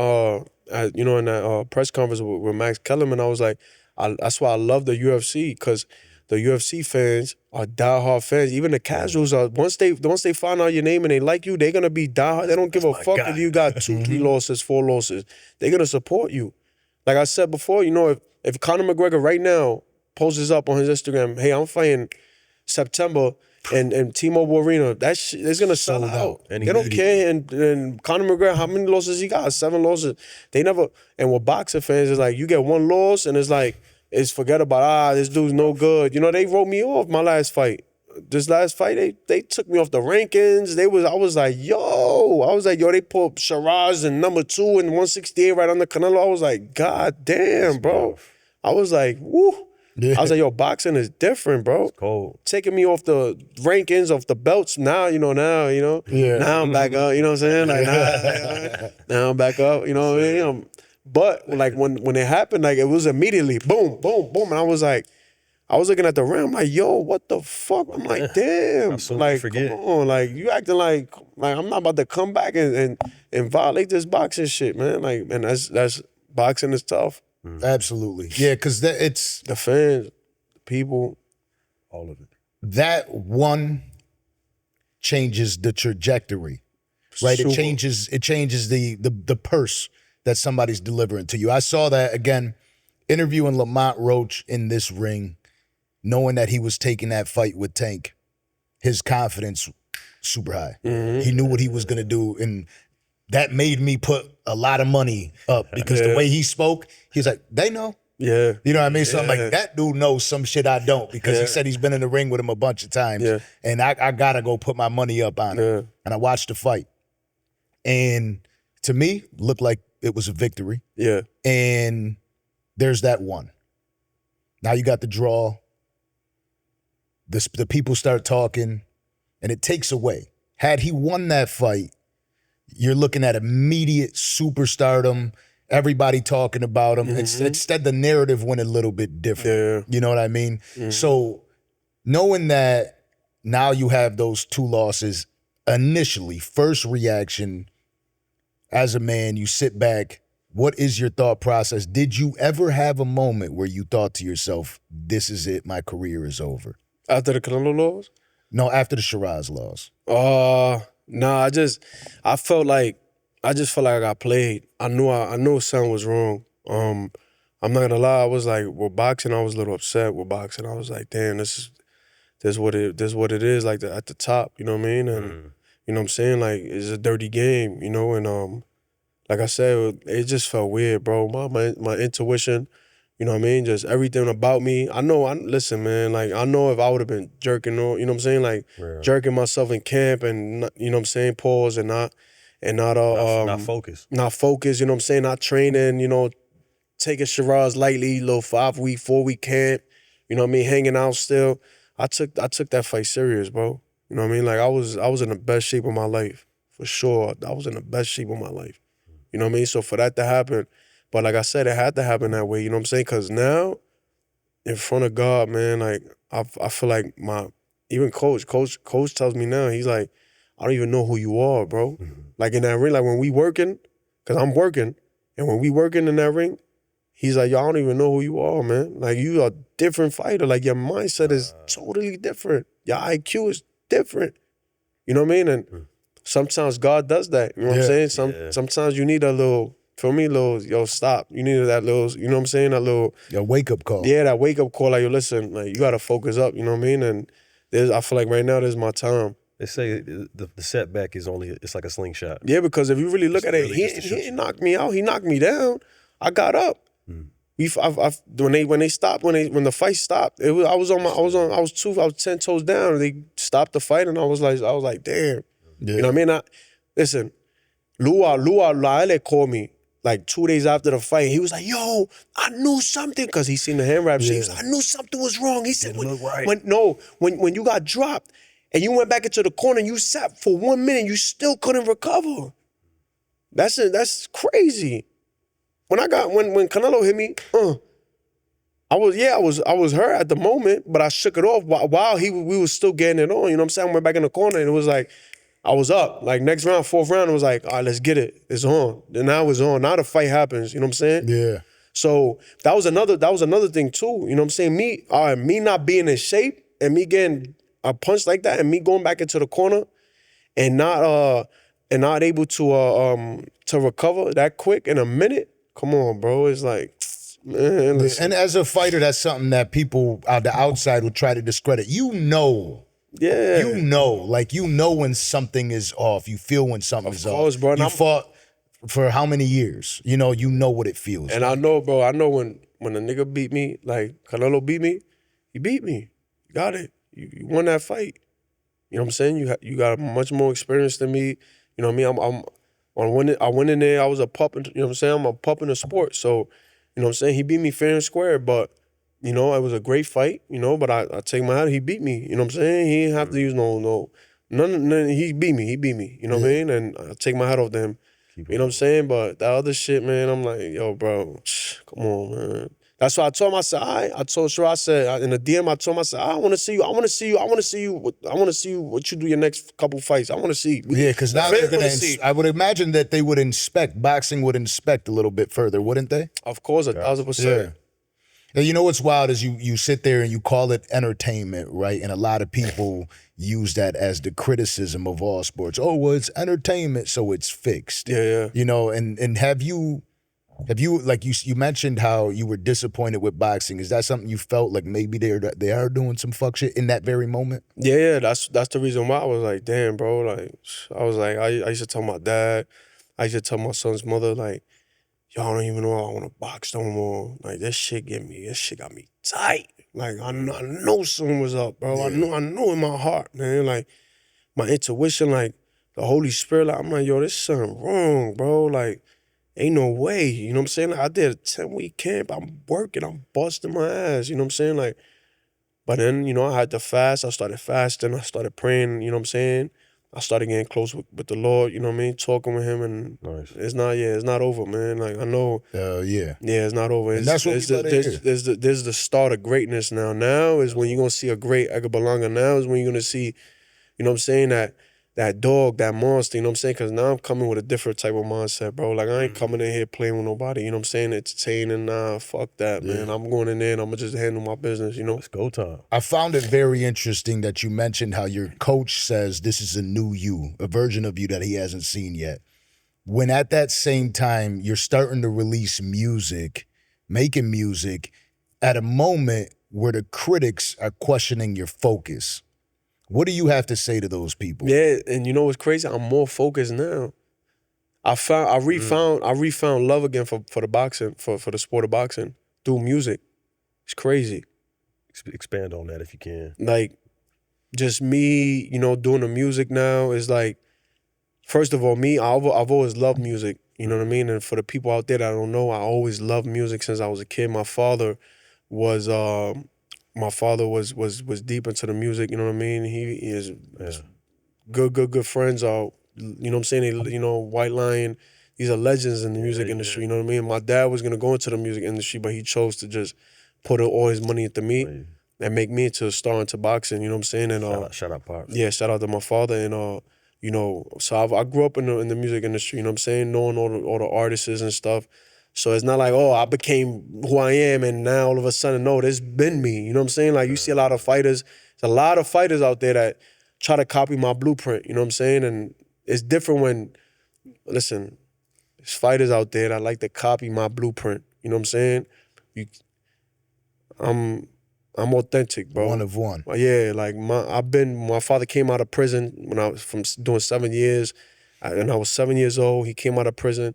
in that press conference with Max Kellerman, I was like, that's why I love the UFC, because the UFC fans are diehard fans. Even the casuals are, once they find out your name and they like you, they're gonna be diehard. They don't give a fuck if you got 2, 3 losses, 4 losses. They're gonna support you. Like I said before, if Conor McGregor right now posts up on his Instagram, hey, I'm fighting September and T-Mobile Arena, that shit is gonna sell out. And they don't care. And Conor McGregor, how many losses he got? 7 losses. They never. And with boxing fans, it's like you get 1 loss and it's like it's forget about this dude's no good. They wrote me off my last fight. This last fight, they took me off the rankings. I was like, yo, they put Shiraz in number 2 and 168 right under Canelo. I was like, God damn, bro. I was like, woo. I was like, yo, boxing is different, bro. Cold. Taking me off the rankings of the belts now, Yeah. now I'm back up, you know what I'm saying? Like, now I'm back up, you know what I mean? But like when it happened, like it was immediately boom, boom, boom. And I was looking at the rim, like, yo, what the fuck? I'm like, damn. Like, forget. come on, like you acting like I'm not about to come back and violate this boxing shit, man. Like, and that's boxing is tough. Absolutely. Yeah, because it's The fans, the people, All of it. that one changes the trajectory, right? Super. It changes the purse that somebody's delivering to you. I saw that again, interviewing Lamont Roach in this ring, knowing that he was taking that fight with Tank. His confidence super high. He knew what he was gonna do, and that made me put a lot of money up because the way he spoke, he's like, they know. yeah. You know what I mean? So I'm like, that dude knows some shit I don't because he Yeah. said he's been in the ring with him a bunch of times. Yeah. And I gotta go put my money up on it. Yeah. And I watched the fight. And to me, looked like it was a victory. Yeah. And there's that one. Now you got the draw. The people start talking, and it takes away. Had he won that fight, you're looking at immediate superstardom, everybody talking about him. Instead, the narrative went a little bit different. Yeah. You know what I mean? So knowing that now you have those two losses, initially, first reaction as a man, you sit back. What is your thought process? Did you ever have a moment where you thought to yourself, this is it, my career is over? After the Canelo loss? No, after the Shiraz loss. Nah, I just felt like I got played. I knew something was wrong. I'm not gonna lie, I was like, with boxing, I was a little upset with boxing. I was like, damn, this is what it is, like at the top, you know what I mean? And you know what I'm saying? Like, it's a dirty game, you know, and like I said, it just felt weird, bro. My intuition, you know what I mean? Just everything about me. Listen, man, like, I know if I would have been jerking on, you know what I'm saying? Like, jerking myself in camp and, not, you know what I'm saying? Pause and not focus. Not focus, you know what I'm saying? Not training, you know, taking Shiraz lightly, little 5-week, 4-week camp, you know what I mean? Hanging out still. I took that fight serious, bro. You know what I mean? Like, I was in the best shape of my life, for sure. I was in the best shape of my life. You know what I mean? So for that to happen, but like I said, it had to happen that way, you know what I'm saying? Because now, in front of God, man, like, I feel like even coach tells me now, he's like, I don't even know who you are, bro. Like, in that ring, like, when we working, because I'm working, and when we working in that ring, he's like, yo, I don't even know who you are, man. Like, you are a different fighter. Like, your mindset is totally different. Your IQ is different. You know what I mean? And sometimes God does that. You know what I'm saying? Sometimes you need a little, for me, yo, stop. You need that little, you know what I'm saying? That little. Your wake-up call. Yeah, that wake-up call. Like, yo, listen, like, you got to focus up. You know what I mean? And I feel like right now, there's my time. They say the setback is it's like a slingshot. Yeah, because if you really look at it, really he didn't knock me out. He knocked me down. I got up. When they stopped, when the fight stopped, I was 10 toes down. They stopped the fight, and I was like, damn. You know what I mean? Listen, Laele called me like 2 days after the fight. He was like, yo, I knew something, because he seen the hand wrap shit. He was like, I knew something was wrong. He said, when you got dropped and you went back into the corner and you sat for 1 minute, you still couldn't recover. That's crazy. When Canelo hit me, I was hurt at the moment, but I shook it off while we was still getting it on. You know what I'm saying? I went back in the corner and it was like, I was up. Like, next round, 4th round, it was like, all right, let's get it. It's on. And now it's on. Now the fight happens. You know what I'm saying? Yeah. So that was another thing too. You know what I'm saying? Me not being in shape and me getting a punch like that and me going back into the corner and not able to recover that quick in a minute. Come on, bro. It's like, man. Listen. And as a fighter, that's something that people on the outside would try to discredit. You know when something is off. You feel when something is off. Bro. You fought for how many years? You know what it feels. And like. I know, bro. I know when a nigga beat me, like Canelo beat me, he beat me. You got it. You won that fight. You know what I'm saying? You got much more experience than me. You know what I mean? I went in there, I was a pup, you know what I'm saying? I'm a pup in the sport. So, you know what I'm saying? He beat me fair and square, but you know, it was a great fight, you know, but I take my hat, he beat me, you know what I'm saying? He didn't have to use none, he beat me, you know what I mean? And I take my hat off to him, you know what I'm saying? But that other shit, man, I'm like, yo, bro, come on, man. That's why I told him, I said, I told Shiraz, I said, in the DM, I told him, I said, I want to see you what you do your next couple fights. I want to see. Yeah, because now they're gonna. I would imagine that they would boxing would inspect a little bit further, wouldn't they? Of course, 1,000%. And you know what's wild is you sit there and you call it entertainment, right? And a lot of people use that as the criticism of all sports. Oh, well, it's entertainment, so it's fixed. Yeah. You know, and have you like you mentioned how you were disappointed with boxing? Is that something you felt like maybe they are doing some fuck shit in that very moment? Yeah, that's the reason why I was like, damn, bro. Like, I was like, I used to tell my dad, I used to tell my son's mother, like, yo, I don't even know I want to box no more. Like, this shit got me tight. Like, I know something was up, bro. Yeah. I know in my heart, man. Like, my intuition, like, the Holy Spirit, like, I'm like, yo, this something wrong, bro. Like, ain't no way, you know what I'm saying? Like, I did a 10-week camp. I'm working. I'm busting my ass, you know what I'm saying? Like, but then, you know, I had to fast. I started fasting. I started praying, you know what I'm saying? I started getting close with the Lord, you know what I mean? Talking with him, and nice. It's not over, man. Like, I know. Yeah, it's not over. And that's what there's the start of greatness now. Now is when you're going to see a great Edgar Berlanga. Now is when you're going to see, you know what I'm saying, that dog, that monster, you know what I'm saying? Because now I'm coming with a different type of mindset, bro. Like, I ain't coming in here playing with nobody, you know what I'm saying? Entertaining, nah, fuck that, man. I'm going in there and I'm going to just handle my business, you know? It's go time. I found it very interesting that you mentioned how your coach says this is a new you, a version of you that he hasn't seen yet. When at that same time, you're starting to release music, making music, at a moment where the critics are questioning your focus. What do you have to say to those people? Yeah, and you know what's crazy? I'm more focused now. I refound love again for the boxing, for the sport of boxing through music. It's crazy. Expand on that if you can. Like, just me, you know, doing the music now is like, first of all, me, I've always loved music, you know what I mean? And for the people out there that don't know, I always loved music since I was a kid. My father was deep into the music, you know what I mean? He is good friends. You know what I'm saying? You know, White Lion, these are legends in the music industry, you know what I mean? My dad was gonna go into the music industry, but he chose to just put all his money into me and make me into a star into boxing, you know what I'm saying? And shout out Pops. Yeah, shout out to my father. And you know, so I grew up in the music industry, you know what I'm saying? Knowing all the artists and stuff. So it's not like, oh, I became who I am and now all of a sudden, no, this been me. You know what I'm saying? Like, you see a lot of fighters. There's a lot of fighters out there that try to copy my blueprint, you know what I'm saying? And it's different when, listen, there's fighters out there that like to copy my blueprint, you know what I'm saying? I'm authentic, bro. One of one. Yeah, like my father came out of prison when I was from doing 7 years. And I was 7 years old. He came out of prison.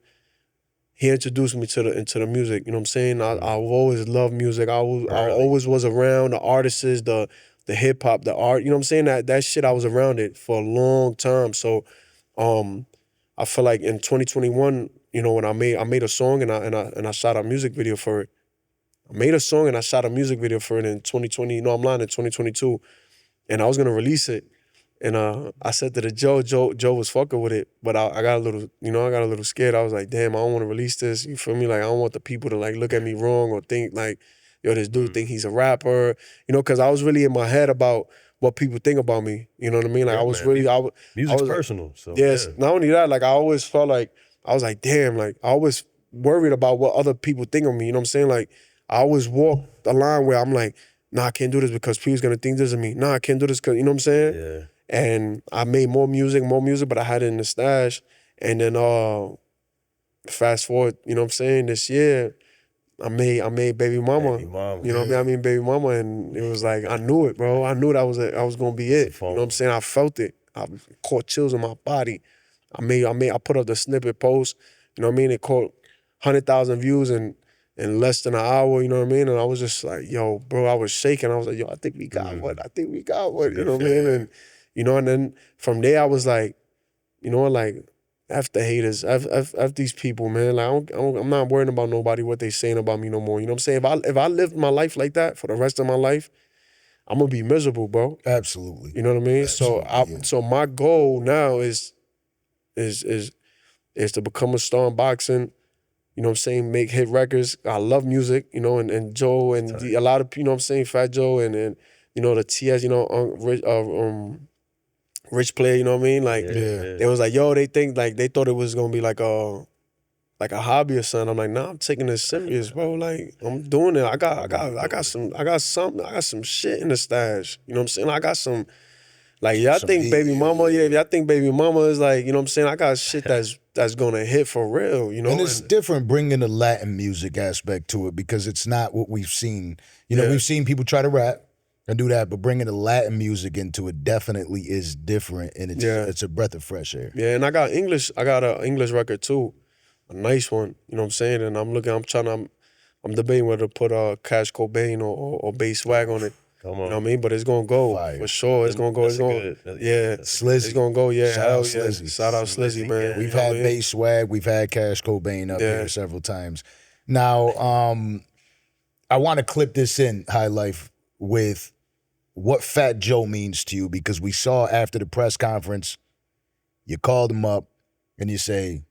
He introduced me into the music, you know what I'm saying? I've always loved music. I always was around the artists, the hip hop, the art, you know what I'm saying? That shit, I was around it for a long time. So I feel like in 2021, you know, when I made a song and I shot a music video for it. I made a song and I shot a music video for it in 2020. No, I'm lying, in 2022. And I was gonna release it. And I said to the Joe was fucking with it, but I got a little scared. I was like, damn, I don't want to release this. You feel me? Like, I don't want the people to like look at me wrong or think like, yo, this dude think he's a rapper. You know, because I was really in my head about what people think about me. You know what I mean? Like, I was really, music's personal. So yes, not only that, like I always felt like, I was like, damn, like I always worried about what other people think of me. You know what I'm saying? Like, I always walk the line where I'm like, nah, I can't do this because people's gonna think this of me. Nah, I can't do this because, you know what I'm saying? Yeah. And I made more music, but I had it in the stash. And then fast forward, you know what I'm saying, this year, I made Baby Mama. You know what I mean? Baby Mama. And it was like, I knew it, bro. I knew that I was gonna be it. You know what I'm saying? I felt it. I caught chills in my body. I put up the snippet post, you know what I mean? It caught 100,000 views in less than an hour, you know what I mean? And I was just like, yo, bro, I was shaking. I was like, yo, I think we got one. You know what I mean? And, you know, and then from there I was like, you know, like, F the haters, F these people, man. Like I'm not worrying about nobody what they saying about me no more. You know what I'm saying? If I live my life like that for the rest of my life, I'm gonna be miserable, bro. Absolutely. You know what I mean? Absolutely, So my goal now is to become a star in boxing. You know what I'm saying? Make hit records. I love music, you know, and Joe and a lot of, you know what I'm saying, Fat Joe and you know, the TS, you know, Rich Player, you know what I mean? Like, they was like, yo, they thought it was gonna be like a hobby or something. I'm like, nah, I'm taking this serious, bro. Like, I'm doing it. I got some shit in the stash. You know what I'm saying? I got some, like, y'all think baby mama, y'all think baby mama is like, you know what I'm saying? I got shit that's gonna hit for real, you know? And it's different bringing the Latin music aspect to it because it's not what we've seen. You know, we've seen people try to rap and do that, but bringing the Latin music into it definitely is different, and it's a breath of fresh air. Yeah, and I got an English record too, a nice one. You know what I'm saying? And I'm debating whether to put Cash Cobain or Bass Swag on it. Come on. You know what I mean? But it's gonna go for sure. It's gonna go. Slizzy. It's gonna go. Yeah, Shout out yeah. Slizzy. Shout out Slizzy, man. We've had Bass Swag, we've had Cash Cobain up here several times. Now, I want to clip this in, High Life, with what Fat Joe means to you, because we saw after the press conference, you called him up and you say,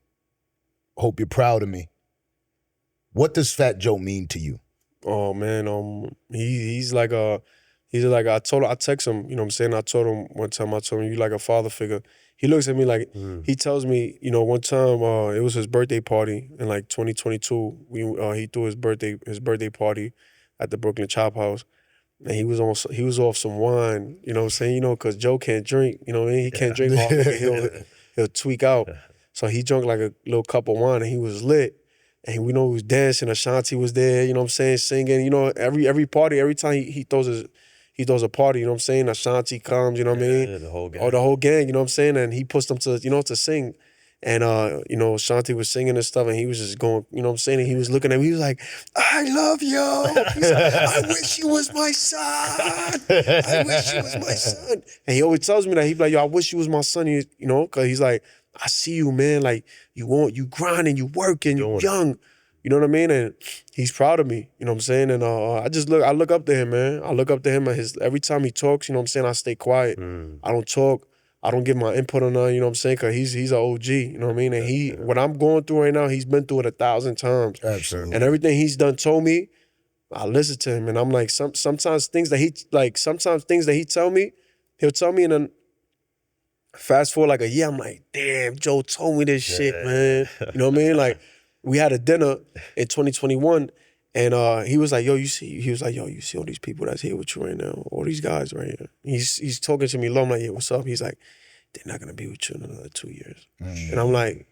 hope you're proud of me. What does Fat Joe mean to you? Oh man, he's like I text him, you know what I'm saying? I told him one time, you like a father figure. He looks at me like, he tells me, you know, one time it was his birthday party in like 2022. He threw his birthday party at the Brooklyn Chop House. And he was off some wine, you know what I'm saying? You know, because Joe can't drink, you know what I mean? He can't drink hard, he'll tweak out. So he drank like a little cup of wine and he was lit. And we know he was dancing, Ashanti was there, you know what I'm saying, singing. You know, every party, every time he throws a party, you know what I'm saying? Ashanti comes, you know what I mean? Yeah, the whole gang. Or the whole gang, you know what I'm saying? And he pushed them to sing. And, you know, Shanti was singing and stuff, and he was just going, you know what I'm saying? And he was looking at me, he was like, I love you. He's like, I wish you was my son. I wish you was my son. And he always tells me that. He's like, yo, I wish you was my son, you know? Because he's like, I see you, man. Like, you grinding, you working, you young. You know what I mean? And he's proud of me, you know what I'm saying? And I look up to him, man. I look up to him and every time he talks, you know what I'm saying? I stay quiet. I don't talk. I don't give my input on nothing, you know what I'm saying? Because he's an OG, you know what I mean? And what I'm going through right now, he's been through it 1,000 times. Absolutely. And everything he's done told me, I listen to him. And I'm like, sometimes things that he tell me, he'll tell me and then fast forward like a year, I'm like, damn, Joe told me this shit, man. You know what I mean? Like, we had a dinner in 2021 and he was like, you see all these people that's here with you right now, all these guys right here. He's talking to me low, I'm like, yeah, what's up? He's like, they're not gonna be with you in another 2 years. And I'm like,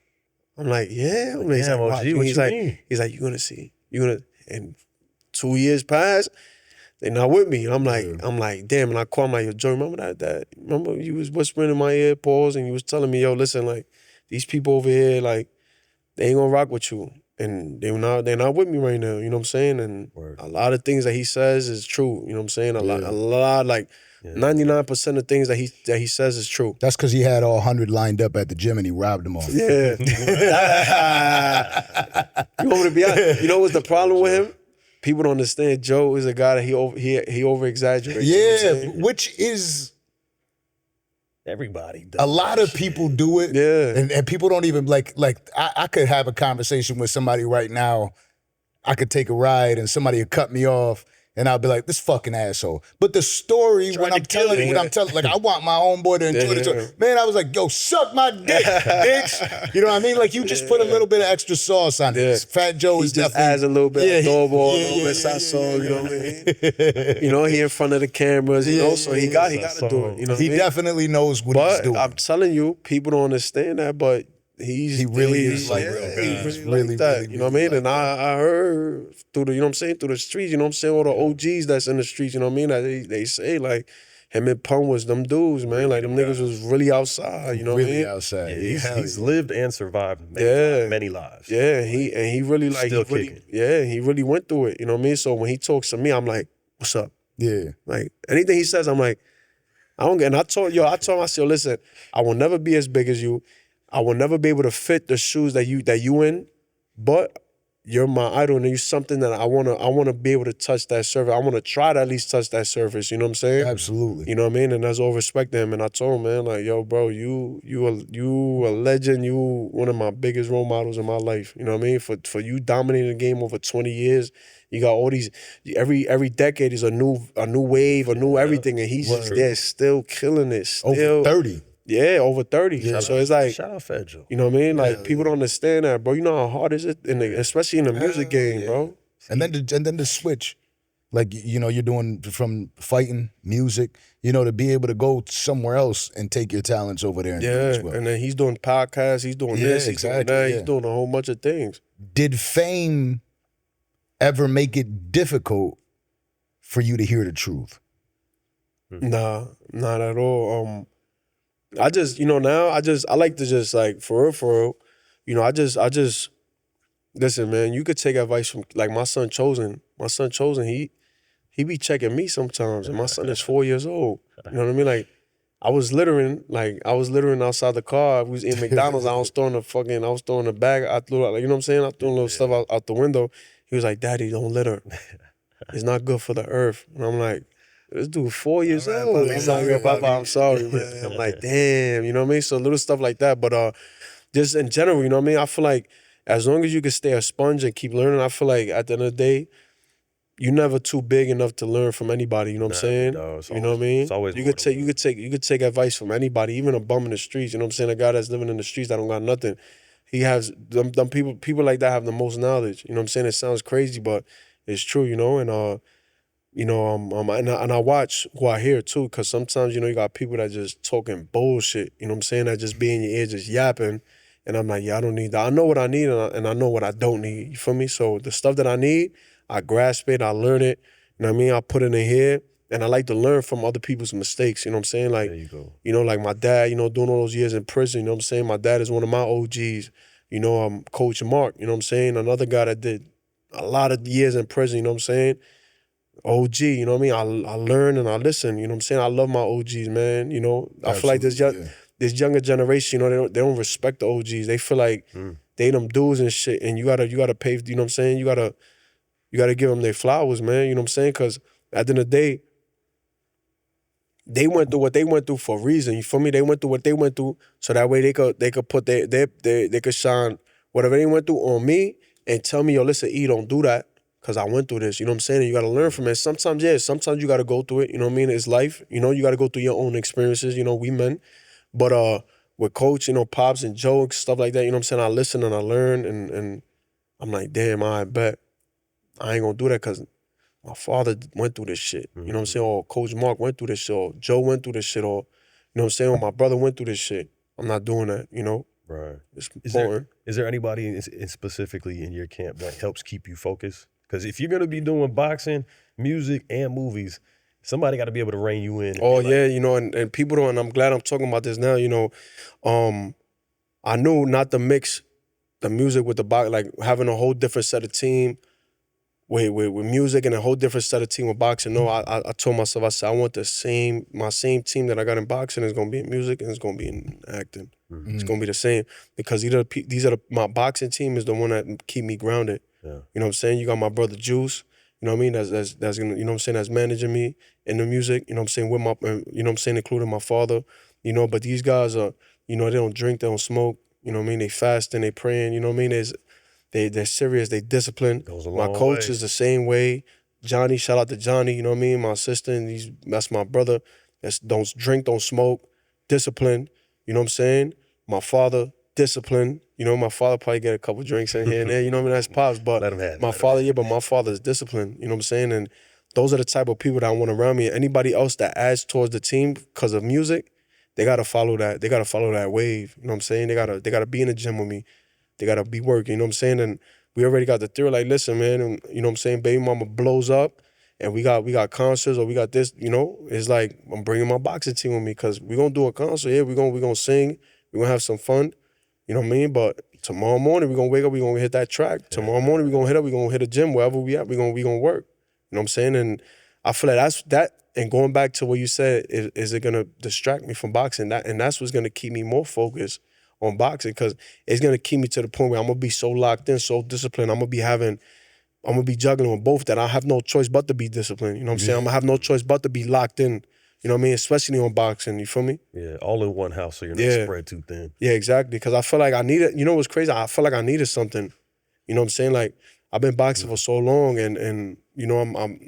yeah. He's like, he's like, you're gonna see. And 2 years passed, they're not with me. And I'm like, damn. And I call him like, yo, Joe, remember that? Remember you was whispering in my ear, pause, and you was telling me, yo, listen, like, these people over here, like, they ain't gonna rock with you. And they're not with me right now, you know what I'm saying? And a lot of things that he says is true, you know what I'm saying? A lot, like 99% of things that he says is true. That's because he had all 100 lined up at the gym and he robbed them all. Yeah. You want me to be honest? You know what's the problem with him? People don't understand. Joe is a guy that he over exaggerates. Yeah, you know which is everybody does. A lot of people do it. Yeah. And people don't even like I could have a conversation with somebody right now. I could take a ride and somebody would cut me off and I'll be like, this fucking asshole. But the story, when I'm telling, like, I want my homeboy to enjoy the story. Man, I was like, yo, suck my dick, bitch. You know what I mean? Like, you just put a little bit of extra sauce on it. Fat Joe is just definitely. adds a little bit of doorbell, a little bit of you know what I mean? You know, he in front of the cameras, you know, so he got to do it. You know he definitely knows what he's doing. I'm telling you, people don't understand that, but he really is like real guy. He's really like that. You know what I mean? And I heard through the, you know what I'm saying, through the streets, you know what I'm saying, all the OGs that's in the streets, you know what I mean? That they say like him and Pun was them dudes, man. Like them niggas was really outside, you know what I mean? Really outside. Yeah, he's lived and survived many lives. Yeah, he really like still kicking. He really went through it, you know what I mean? So when he talks to me, I'm like, what's up? Yeah. Like anything he says, I'm like, I don't get. And I told him, I said, listen, I will never be as big as you. I will never be able to fit the shoes that you in, but you're my idol and you're something that I wanna be able to touch that surface. I wanna try to at least touch that surface, you know what I'm saying? Absolutely. You know what I mean? And that's all respect to him. And I told him, man, like, yo, bro, you a legend. You one of my biggest role models in my life. You know what I mean? For you dominating the game over 20 years, you got all these. Every decade is a new wave, a new everything, and he's just there, still killing it. Still Over 30. Yeah, over 30. Yeah. So it's like, Shout out Fedjo. you know what I mean? Like people don't understand that, bro. You know how hard is it, especially in the music game, bro. And then the switch. Like, you know, you're doing from fighting, music, you know, to be able to go somewhere else and take your talents over there and do it as well. And then he's doing podcasts, he's doing this, he's doing that, he's doing a whole bunch of things. Did fame ever make it difficult for you to hear the truth? Nah, not at all. I just, you know, now I like to just like for real, you know, I just listen, man, you could take advice from like my son Chosen. My son Chosen, he be checking me sometimes, and my son is 4 years old. You know what I mean? Like, I was littering outside the car. We was in McDonald's. I was throwing the bag. I threw out, like, you know what I'm saying? I threw a little stuff out the window. He was like, "Daddy, don't litter. It's not good for the earth." And I'm like, this dude 4 years old. He's like, "Yo, Papa, I'm sorry, man." I'm like, damn, you know what I mean? So little stuff like that. But just in general, you know what I mean? I feel like as long as you can stay a sponge and keep learning, I feel like at the end of the day, you're never too big enough to learn from anybody. You know what I'm saying? You know what I mean? It's always you could take advice from anybody, even a bum in the streets. You know what I'm saying? A guy that's living in the streets that don't got nothing. He has them people like that have the most knowledge. You know what I'm saying? It sounds crazy, but it's true. You know, and you know, and I watch who I hear too, because sometimes, you know, you got people that just talking bullshit. You know what I'm saying? That just be in your ear, just yapping. And I'm like, yeah, I don't need that. I know what I need, and I know what I don't need. You feel me? So the stuff that I need, I grasp it, I learn it. You know what I mean? I put it in here, and I like to learn from other people's mistakes. You know what I'm saying? Like, There you go. you know, like my dad, you know, doing all those years in prison. You know what I'm saying? My dad is one of my OGs. You know, Coach Mark. You know what I'm saying? Another guy that did a lot of years in prison. You know what I'm saying? OG. You know what I mean? I learn and I listen. You know what I'm saying? I love my OGs, man. You know, I feel like this younger generation, you know, they don't respect the OGs. They feel like they them dudes and shit, and you gotta pay. You know what I'm saying? You gotta give them their flowers, man. You know what I'm saying? Because at the end of the day, they went through what they went through for a reason. You feel me? They went through what they went through, so that way they could put they could shine whatever they went through on me and tell me, yo, listen, E, don't do that, because I went through this. You know what I'm saying? And you got to learn from it. Sometimes you got to go through it. You know what I mean? It's life. You know, you got to go through your own experiences. You know, we men. But with Coach, you know, Pops and jokes, stuff like that, you know what I'm saying? I listen and I learn, and I'm like, damn, I bet I ain't going to do that because my father went through this shit. You know what I'm saying? Or Coach Mark went through this shit, or Joe went through this shit, or, you know what I'm saying? Or my brother went through this shit. I'm not doing that, you know? Right. It's important. Is there anybody specifically in your camp that helps keep you focused? Because if you're going to be doing boxing, music, and movies, somebody got to be able to rein you in. Oh, yeah, you know, and people don't, and I'm glad I'm talking about this now, you know. I knew not to mix the music with the box, like having a whole different set of team with music and a whole different set of team with boxing. No, I told myself, I said, I want my same team that I got in boxing is going to be in music and it's going to be in acting. Mm-hmm. It's going to be the same, because my boxing team is the one that keep me grounded. Yeah. You know what I'm saying? You got my brother Juice, you know what I mean? That's gonna, you know what I'm saying, that's managing me in the music, you know what I'm saying, with my, you know what I'm saying, including my father, you know, but these guys are, you know, they don't drink, they don't smoke, you know what I mean? They fasting, they praying, you know what I mean? They're serious, they disciplined. My coach is the same way. Johnny, shout out to Johnny, you know what I mean? My assistant, that's my brother. Don't drink, don't smoke, discipline, you know what I'm saying? My father, discipline. You know, my father probably get a couple drinks in here and there, you know what I mean? That's Pops, but my father is disciplined, you know what I'm saying? And those are the type of people that I want around me. Anybody else that adds towards the team because of music, they gotta follow that. They gotta follow that wave. You know what I'm saying? They gotta be in the gym with me. They gotta be working. You know what I'm saying? And we already got the theory. Like, listen, man. And you know what I'm saying? Baby mama blows up, and we got concerts, or we got this. You know, it's like I'm bringing my boxing team with me, because we gonna do a concert. Yeah, we gonna sing. We gonna have some fun. You know what I mean? But tomorrow morning we gonna wake up. We gonna hit that track. Tomorrow morning we gonna hit up. We gonna hit a gym wherever we at. We gonna work. You know what I'm saying? And I feel like that's that. And going back to what you said, is it gonna distract me from boxing? And that's what's gonna keep me more focused on boxing, because it's gonna keep me to the point where I'm gonna be so locked in, so disciplined. I'm gonna be juggling with both that. I have no choice but to be disciplined. You know what I'm saying? I'm gonna have no choice but to be locked in. You know what I mean? Especially on boxing. You feel me? Yeah, all in one house, so you're not spread too thin. Yeah, exactly. Because I feel like I needed. You know what's crazy? I feel like I needed something. You know what I'm saying? Like I've been boxing for so long, and you know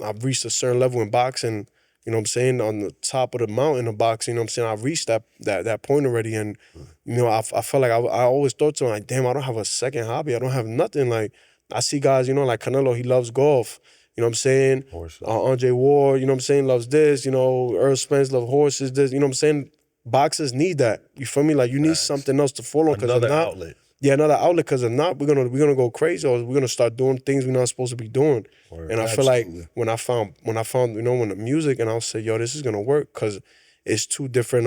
I've reached a certain level in boxing. You know what I'm saying? On the top of the mountain of boxing. You know what I'm saying? I've reached that point already, and you know I felt like I always thought to him, like, damn, I don't have a second hobby. I don't have nothing. Like I see guys, you know, like Canelo, he loves golf. You know what I'm saying? Andre Ward, you know what I'm saying, loves this. You know, Earl Spence loves horses. This, you know what I'm saying? Boxers need that. You feel me? Like you need something else to fall on. Another outlet. Yeah, another outlet. Because if not, we're gonna go crazy, or we're gonna start doing things we're not supposed to be doing. And I feel like when I found, you know, when the music, and I'll say, yo, this is gonna work, because it's two different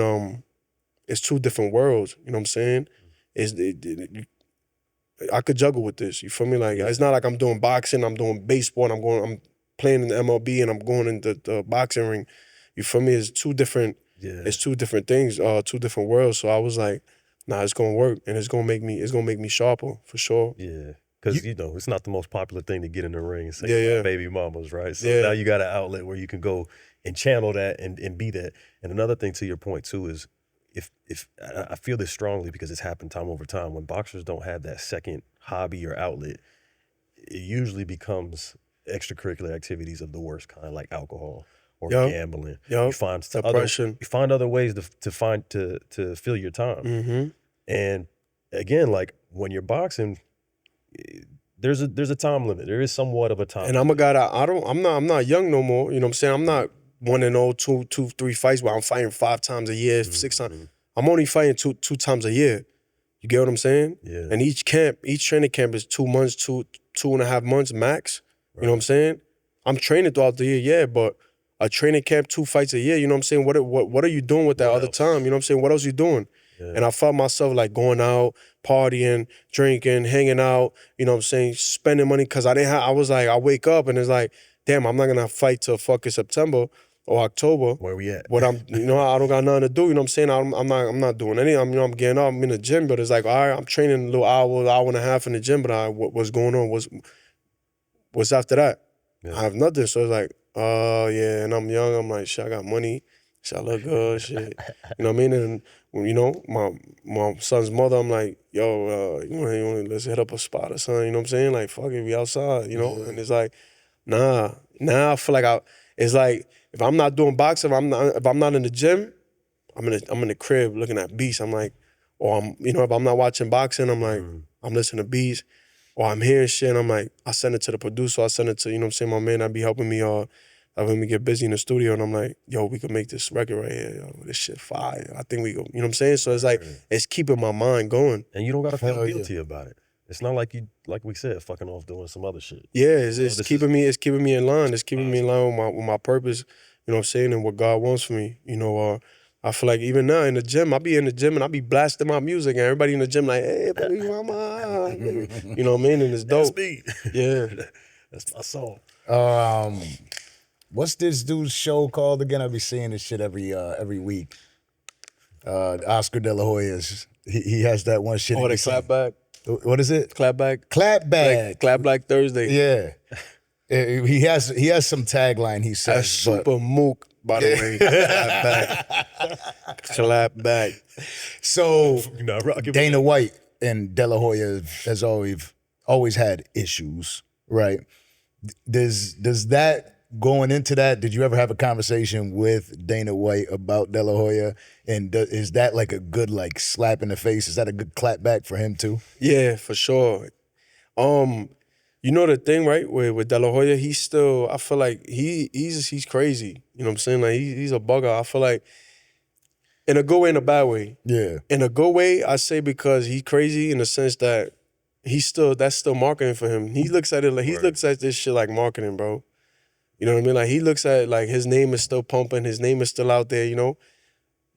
worlds. You know what I'm saying? I could juggle with this. You feel me? Like it's not like I'm doing boxing, I'm doing baseball, and I'm playing in the MLB, and I'm going into the boxing ring. You feel me? It's two different. Yeah. It's two different things, two different worlds. So I was like, nah, it's gonna work, and it's gonna make me sharper for sure. Yeah. Because, you know, it's not the most popular thing to get in the ring and say baby mamas, right? So now you got an outlet where you can go and channel that and be that. And another thing to your point, too, is if I feel this strongly because it's happened time over time, when boxers don't have that second hobby or outlet, it usually becomes extracurricular activities of the worst kind, like alcohol or gambling. You find depression. You find other ways to fill your time. Mm-hmm. And again, like when you're boxing, there's a time limit. There is somewhat of a time. And I'm a guy that I'm not young no more. You know what I'm saying? I'm not 1-0, 2, 3 fights where I'm fighting 5 times a year, 6 times. I'm only fighting two times a year. You get what I'm saying? Yeah. And each training camp is 2 months, 2.5 months max. Right. You know what I'm saying? I'm training throughout the year, but a training camp, 2 fights a year, you know what I'm saying? What are you doing with that other time? You know what I'm saying? What else are you doing? Yeah. And I felt myself like going out, partying, drinking, hanging out, you know what I'm saying, spending money, because I was like, I wake up and it's like, damn, I'm not gonna fight till fucking September or October. Where we at? But I don't got nothing to do, you know what I'm saying? I'm not doing anything. I'm getting up, I'm in the gym, but it's like, all right, I'm training a little hour and a half in the gym, but what's going on? What's after that? Yeah. I have nothing. So it's like, yeah, and I'm young, I'm like, shit, I got money, shit, I look good, shit. You know what I mean? And you know, my son's mother, I'm like, yo, let's hit up a spot or something, you know what I'm saying? Like, fuck it, we outside, you know? Yeah. And it's like, nah, I feel like it's like, if I'm not doing boxing, if I'm not in the gym, I'm in the crib looking at beats. I'm like, or if I'm not watching boxing, I'm like, I'm listening to beats, or I'm hearing shit, and I'm like, I send it to the producer, I send it to, you know what I'm saying, my man that be helping me when we get busy in the studio, and I'm like, yo, we could make this record right here. Yo, this shit fire. I think we go, you know what I'm saying? So it's like, it's keeping my mind going. And you don't gotta feel guilty about it. It's not like you, like we said, fucking off doing some other shit. Yeah, it's keeping me in line. It's keeping me in line with my purpose, you know what I'm saying, and what God wants for me. You know, I feel like even now in the gym, I be in the gym and I be blasting my music, and everybody in the gym like, hey, baby mama. You know what I mean? And it's dope. That's me. Yeah. That's my song. What's this dude's show called again? I be seeing this shit every week. Oscar De La Hoya's. He has that one shit. Oh, the clapback. What is it? Clapback. Clapback. Clapback Thursday. Yeah. He has some tagline he says. That's super mook, by the way. Clapback. So Dana White and De La Hoya has always had issues, right? Does that, going into that, did you ever have a conversation with Dana White about De La Hoya? And is that like a good like slap in the face? Is that a good clap back for him too? Yeah, for sure. You know the thing, right? With De La Hoya, he's still, I feel like he's crazy. You know what I'm saying? Like he's a bugger. I feel like in a good way, in a bad way. Yeah. In a good way, I say because he's crazy in the sense that that's still marketing for him. He looks at it like, he looks at this shit like marketing, bro. You know what I mean? Like he looks at it like his name is still pumping, his name is still out there, you know?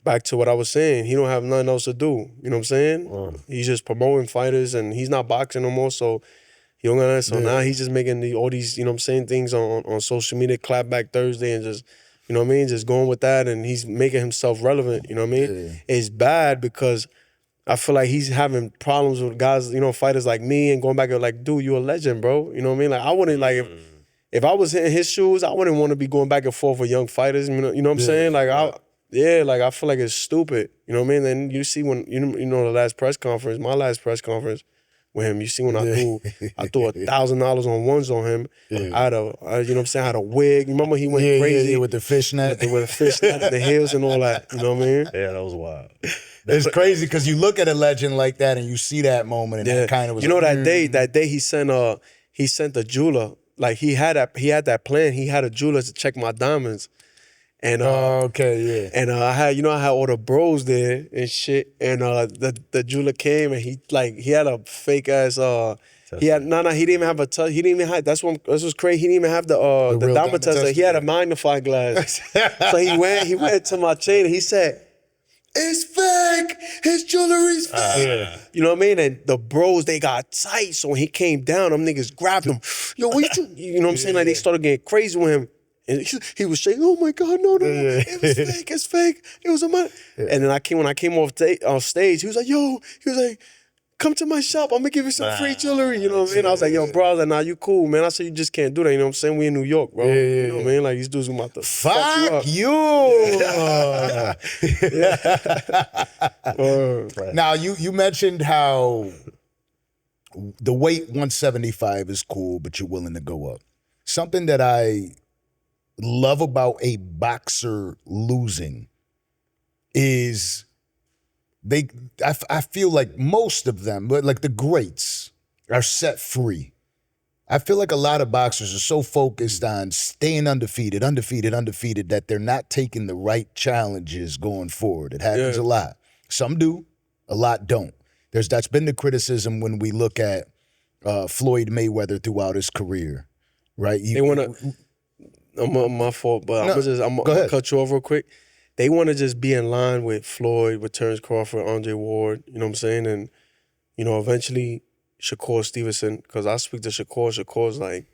Back to what I was saying, he don't have nothing else to do. You know what I'm saying? He's just promoting fighters and he's not boxing no more, so he don't got that. So now he's just making all these, you know what I'm saying, things on social media, Clapback Thursday, and just, you know what I mean, just going with that, and he's making himself relevant, you know what I mean? Yeah. It's bad because I feel like he's having problems with guys, you know, fighters like me, and going back and like, dude, you a legend, bro. You know what I mean? Like, I wouldn't like if I was in his shoes, I wouldn't want to be going back and forth with young fighters. You know what I'm saying? Like like I feel like it's stupid. You know what I mean? Then you see when you know the last press conference, my last press conference with him. You see when I threw $1,000 on ones on him. I had you know what I'm saying? I had a wig. Remember he went crazy with the fishnet, with the fishnet, the heels and all that. You know what I mean? Yeah, that was wild. It's crazy because you look at a legend like that and you see that moment and that kind of was. You know that day he sent a jeweler. Like he had that plan. He had a jeweler to check my diamonds. And And I had all the bros there and shit. And the jeweler came and he had a fake ass he didn't even have he didn't even have this was crazy. He didn't even have the diamond tester. He had a magnifying glass. So he went to my chain and he said, "It's fake. His jewelry's fake." You know what I mean? And the bros, they got tight. So when he came down, them niggas grabbed him. Yo, you know what I'm saying? Like they started getting crazy with him. And he was saying, "Oh my God, no, it was fake, it's fake. It was a money." And then when I came off stage, he was like, "Come to my shop, I'm gonna give you some free jewelry." You know what I mean? I was like, "Yo, bro," I was like, "Nah, you cool, man." I said, "You just can't do that." You know what I'm saying? We in New York, bro. You know what I mean? Like these dudes about to fuck you up. Now you mentioned how the weight 175 is cool, but you're willing to go up. Something that I love about a boxer losing is I feel like most of them, but like the greats, are set free. I feel like a lot of boxers are so focused on staying undefeated, that they're not taking the right challenges going forward. It happens a lot. Some do, a lot don't. That's been the criticism when we look at Floyd Mayweather throughout his career, right? They want to. My fault, but I'm gonna cut you off real quick. They want to just be in line with Floyd, with Terrence Crawford, Andre Ward, you know what I'm saying? And, you know, eventually Shakur Stevenson, because I speak to Shakur's like,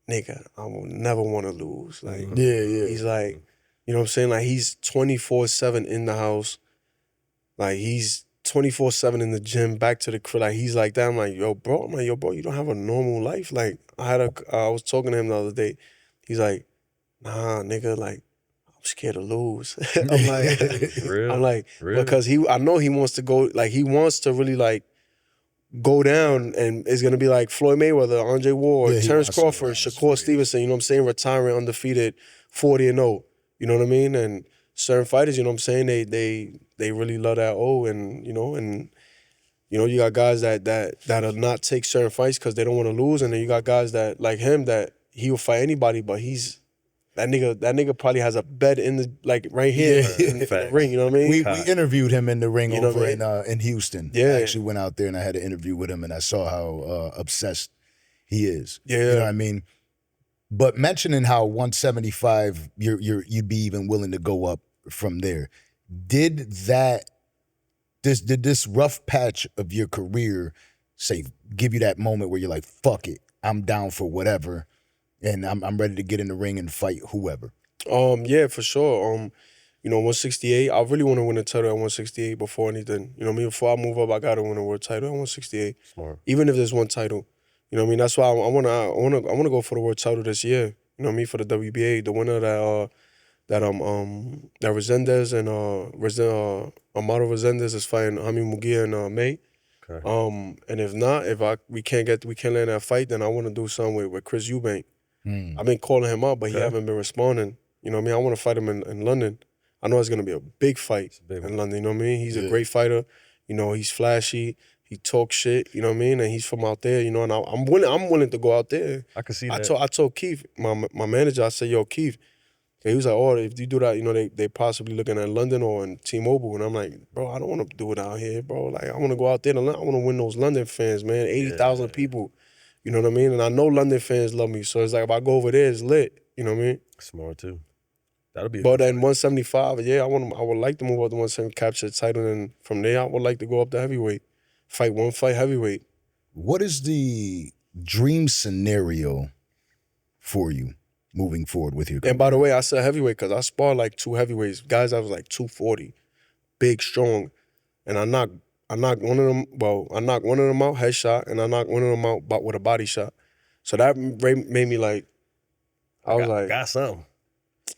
"Nigga, I will never want to lose." Like, he's like, you know what I'm saying? Like, he's 24/7 in the house. Like, he's 24/7 in the gym, back to the crib. Like, he's like that. I'm like, "Yo, bro," you don't have a normal life. Like, I was talking to him the other day. He's like, "Nah, nigga, like, I'm scared to lose." I'm like, because I know he wants to go, like, he wants to really, like, go down, and it's going to be like Floyd Mayweather, Andre Ward, Terrence Crawford, Shakur Stevenson, you know what I'm saying, retiring undefeated 40-0, you know what I mean? And certain fighters, you know what I'm saying, they really love that and, you got guys that'll not take certain fights because they don't want to lose, and then you got guys that, like him, that he will fight anybody, but that nigga probably has a bed in the, like, right here in the ring, you know what I mean? We interviewed him in the ring over in Houston. I actually went out there and I had an interview with him, and I saw how obsessed he is. You know what I mean? But mentioning how 175, you'd be even willing to go up from there. Did this rough patch of your career give you that moment where you're like, fuck it, I'm down for whatever, and I'm ready to get in the ring and fight whoever? Yeah, for sure. 168, I really want to win a title at 168 before anything. You know what I mean? Before I move up, I gotta win a world title at 168. Smart. Even if there's one title. You know what I mean? That's why I wanna go for the world title this year. You know what I mean? For the WBA, the winner that Resendez and Amado Resendez is fighting Jaime Munguia in May. Okay. And if not, we can't land that fight, then I want to do something with Chris Eubank. I've been calling him up, but he haven't been responding. You know what I mean? I want to fight him in London. I know it's gonna be a big fight in London. You know what I mean? He's a great fighter. You know, he's flashy. He talks shit. You know what I mean? And he's from out there. You know, and I'm willing to go out there. I can see that. I told Keith, my manager. I said, "Yo, Keith." He was like, "Oh, if you do that, you know, they possibly looking at London or in T-Mobile." And I'm like, "Bro, I don't want to do it out here, bro. Like, I want to go out there. I want to win those London fans, man. 80,000 people. You know what I mean? And I know London fans love me. So it's like, if I go over there, it's lit. You know what I mean? Smart too. That'll be. But then 175, I would like to move up to 170, capture the title, and from there, I would like to go up to heavyweight, fight heavyweight. What is the dream scenario for you moving forward with your career? And by the way, I said heavyweight because I sparred like 2 heavyweights, guys that was like 240, big, strong, and I'm not I knocked one of them out, headshot, and I knocked one of them out with a body shot. So that made me like, I was like, got something.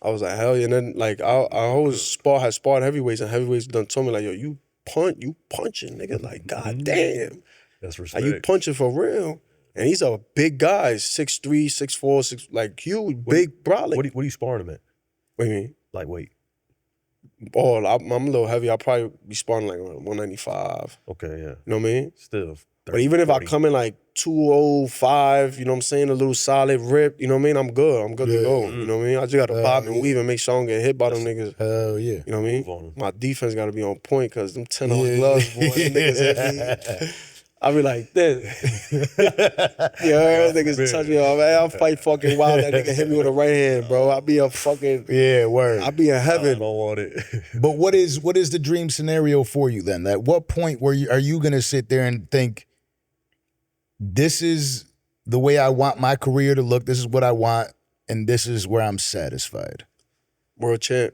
I was like, hell yeah. And then like I always had sparred heavyweights, and heavyweights done told me like, yo, you punching, nigga. Like, god damn. That's respect. Like, you punching for real. And he's a big guy, 6'3", 6'4", like huge, big brolic. What are you sparring him at? What do you mean? Lightweight. Oh, I'm a little heavy. I'll probably be sparring like 195. Okay, yeah. You know what I mean? Still. 30, But even if 40. I come in like 205, you know what I'm saying, a little solid rip, you know what I mean? I'm good. I'm good to go. You know what I mean? I just got to bob and weave and make sure I don't get hit by them niggas. Hell yeah. You know what I Move on. mean? My defense got to be on point because them 10-ounce gloves, boy, them niggas hit me. I be like this. Yeah, niggas touch me off. Man, I'll fight fucking wild. That nigga hit me with a right hand, bro. I'll be a fucking, Yeah, word. I'll be in I heaven. don't want it. But what is the dream scenario for you then? At what point are you gonna sit there and think, this is the way I want my career to look, this is what I want, and this is where I'm satisfied? World champ.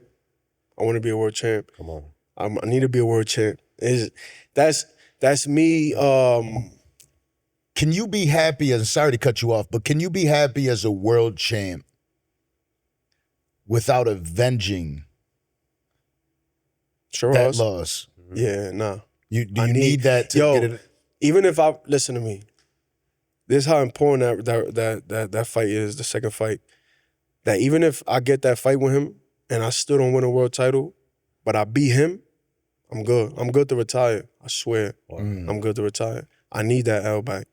I want to be a world champ. Come on. I need to be a world champ. That's me. Can you be happy as, sorry to cut you off, but can you be happy as a world champ without avenging that Shiraz. loss? Yeah, nah. Do you need that to get it? Even if I listen to me, this is how important that fight is. The second fight, that even if I get that fight with him and I still don't win a world title, but I beat him, I'm good. I'm good to retire. I swear, I'm good to retire. I need that L back.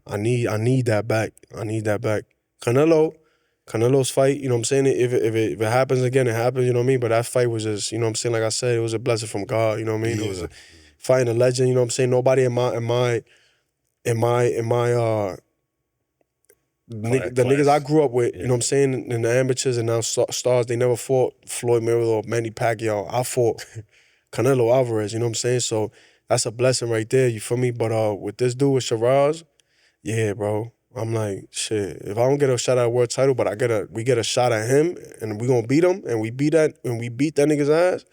I need that back. I need that back. Canelo's fight, you know what I'm saying? If it happens again, it happens, you know what I mean? But that fight was just, you know what I'm saying? Like I said, it was a blessing from God, you know what I mean? It was fighting a legend, you know what I'm saying? Nobody the niggas I grew up with, you know what I'm saying, in the amateurs and now stars, they never fought Floyd Mayweather or Manny Pacquiao. I fought Canelo Álvarez, you know what I'm saying? So that's a blessing right there, you feel me? But with this dude, with Shiraz, yeah, bro. I'm like, shit, if I don't get a shot at a world title, but we get a shot at him and we gonna beat him and we beat that nigga's ass,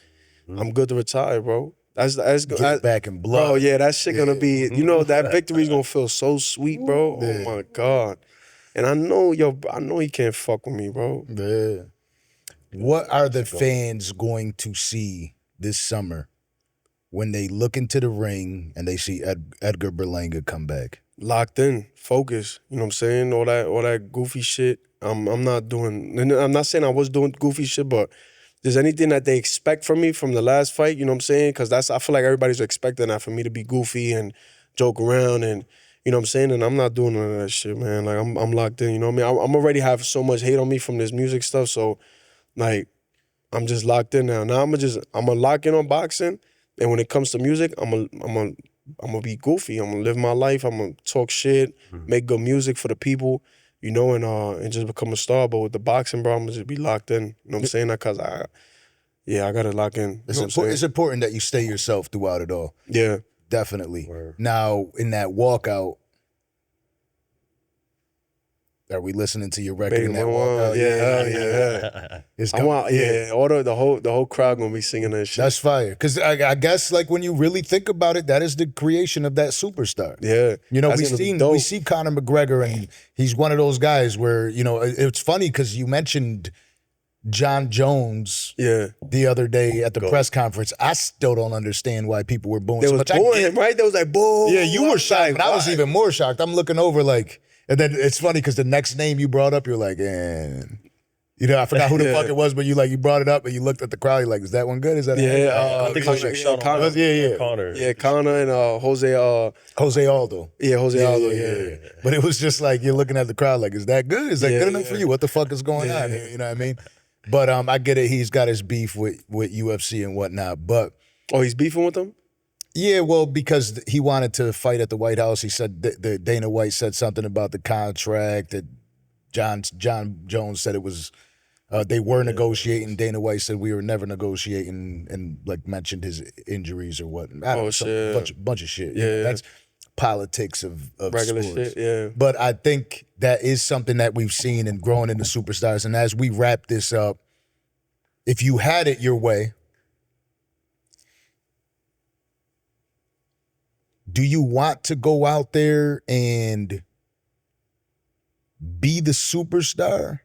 I'm good to retire, bro. That's Get back in blood. bro, yeah, that shit gonna be, you know, that victory's gonna feel so sweet, bro. Oh my God. And I know he can't fuck with me, bro. Yeah. What are the fans going to see this summer when they look into the ring and they see Edgar Berlanga come back? Locked in, focus. You know what I'm saying? All that goofy shit. I'm not doing. I'm not saying I was doing goofy shit, but there's anything that they expect from me from the last fight. You know what I'm saying? Because I feel like everybody's expecting that for me to be goofy and joke around and you know what I'm saying. And I'm not doing none of that shit, man. Like I'm locked in. You know what I mean? I'm already have so much hate on me from this music stuff. So like I'm just locked in now. Now I'm gonna lock in on boxing. And when it comes to music, I'm gonna be goofy. I'm gonna live my life. I'm gonna talk shit, make good music for the people, you know, and just become a star. But with the boxing, bro, I'm gonna just be locked in. You know what I'm saying? Because I gotta lock in. It's important that you stay yourself throughout it all. Yeah, Definitely. Word. Now, in that walkout, are we listening to your record in that walkout? Yeah. It's I coming. want, the whole crowd gonna be singing that shit. That's fire. Because I guess, like, when you really think about it, that is the creation of that superstar. Yeah. You know, That's gonna be dope. we see Conor McGregor, and he's one of those guys where, you know, it's funny because you mentioned Jon Jones the other day at the press conference. I still don't understand why people were booing They so was much. booing him, right? They was like, boo. Yeah, you were shocked, like, but I was why? even more shocked. I'm looking over like, and then it's funny because the next name you brought up, you're like, you know, I forgot who the fuck it was, but you brought it up and you looked at the crowd, you're like, is that one good? Is that I think it was like Sean Conor. Connor. Yeah, Conor and Jose Aldo. Yeah, Jose Aldo, yeah. But it was just like, you're looking at the crowd like, is that good? Is that good enough for you? What the fuck is going on here? You know what I mean? But I get it. He's got his beef with UFC and whatnot. But Oh, he's beefing with them? yeah, well, because he wanted to fight at the White House. He said the Dana White said something about the contract that Jon Jones said it was they were negotiating. Dana White said we were never negotiating, and like mentioned his injuries or what. I don't know, shit. bunch of shit. Yeah. That's politics of Regular sports. shit, yeah. But I think that is something that we've seen in growing into superstars. And as we wrap this up, if you had it your way, do you want to go out there and be the superstar?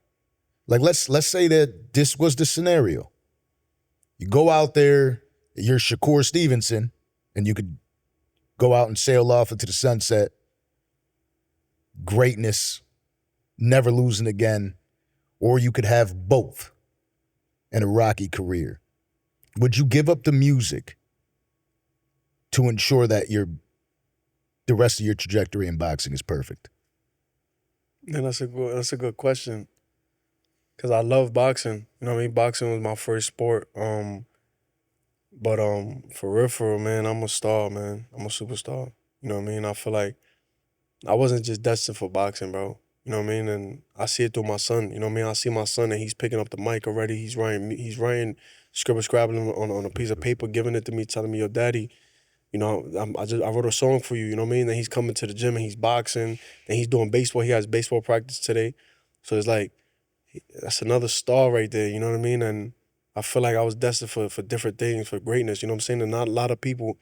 Like, let's say that this was the scenario. You go out there, you're Shakur Stevenson, and you could go out and sail off into the sunset. Greatness, never losing again. Or you could have both and a rocky career. Would you give up the music to ensure that the rest of your trajectory in boxing is perfect? And that's a good question. Cause I love boxing. You know what I mean? Boxing was my first sport. But for real, man, I'm a star, man. I'm a superstar. You know what I mean? I feel like I wasn't just destined for boxing, bro. You know what I mean? And I see it through my son. You know what I mean? I see my son and he's picking up the mic already. He's writing, scribbling on a piece of paper, giving it to me, telling me, yo, daddy, you know, I wrote a song for you. You know what I mean? Then he's coming to the gym and he's boxing and he's doing baseball. He has baseball practice today. So it's like, that's another star right there. You know what I mean? And I feel like I was destined for different things, for greatness. You know what I'm saying? And not a lot of people,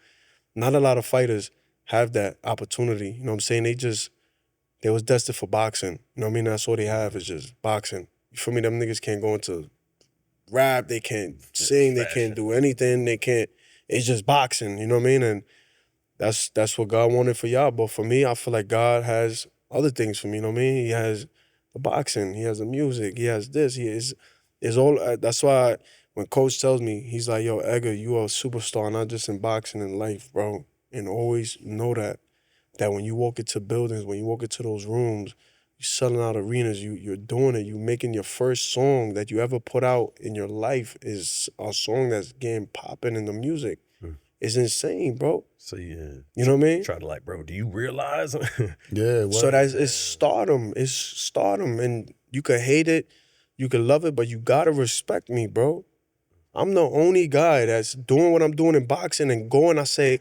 not a lot of fighters have that opportunity. You know what I'm saying? They was destined for boxing. You know what I mean? That's all they have is just boxing. You feel me? Them niggas can't go into rap. They can't sing. They can't do anything. They can't. It's just boxing. You know what I mean? And that's what God wanted for y'all. But for me, I feel like God has other things for me. You know what I mean? He has the boxing. He has the music. He has this. He is all. That's why when Coach tells me, he's like, yo, Edgar, you are a superstar, not just in boxing, in life, bro. And always know that when you walk into buildings, when you walk into those rooms, you're selling out arenas, you're doing it, you're making your first song that you ever put out in your life is a song that's getting popping in the music. It's insane, bro. So yeah. You know what I mean? Try to like, bro, do you realize? Yeah. Well, So it's stardom. It's stardom. And you could hate it, you could love it, but you gotta respect me, bro. I'm the only guy that's doing what I'm doing in boxing and going, I say,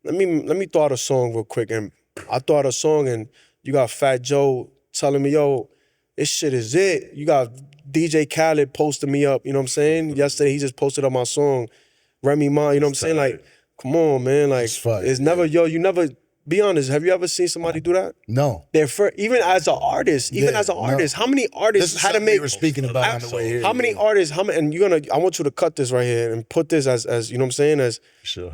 let me throw out a song real quick. And I throw out a song and you got Fat Joe telling me, yo, this shit is it. You got DJ Khaled posting me up, you know what I'm saying? Yesterday he just posted up my song, Remy Ma, you know what I'm saying? Like, come on, man. Like, it's never, yo, you never, be honest, have you ever seen somebody do that? no. Even as an artist, how many artists had to make, we were speaking about on the way here. how many artists, and I want you to cut this right here and put this as you know what I'm saying, as, Sure.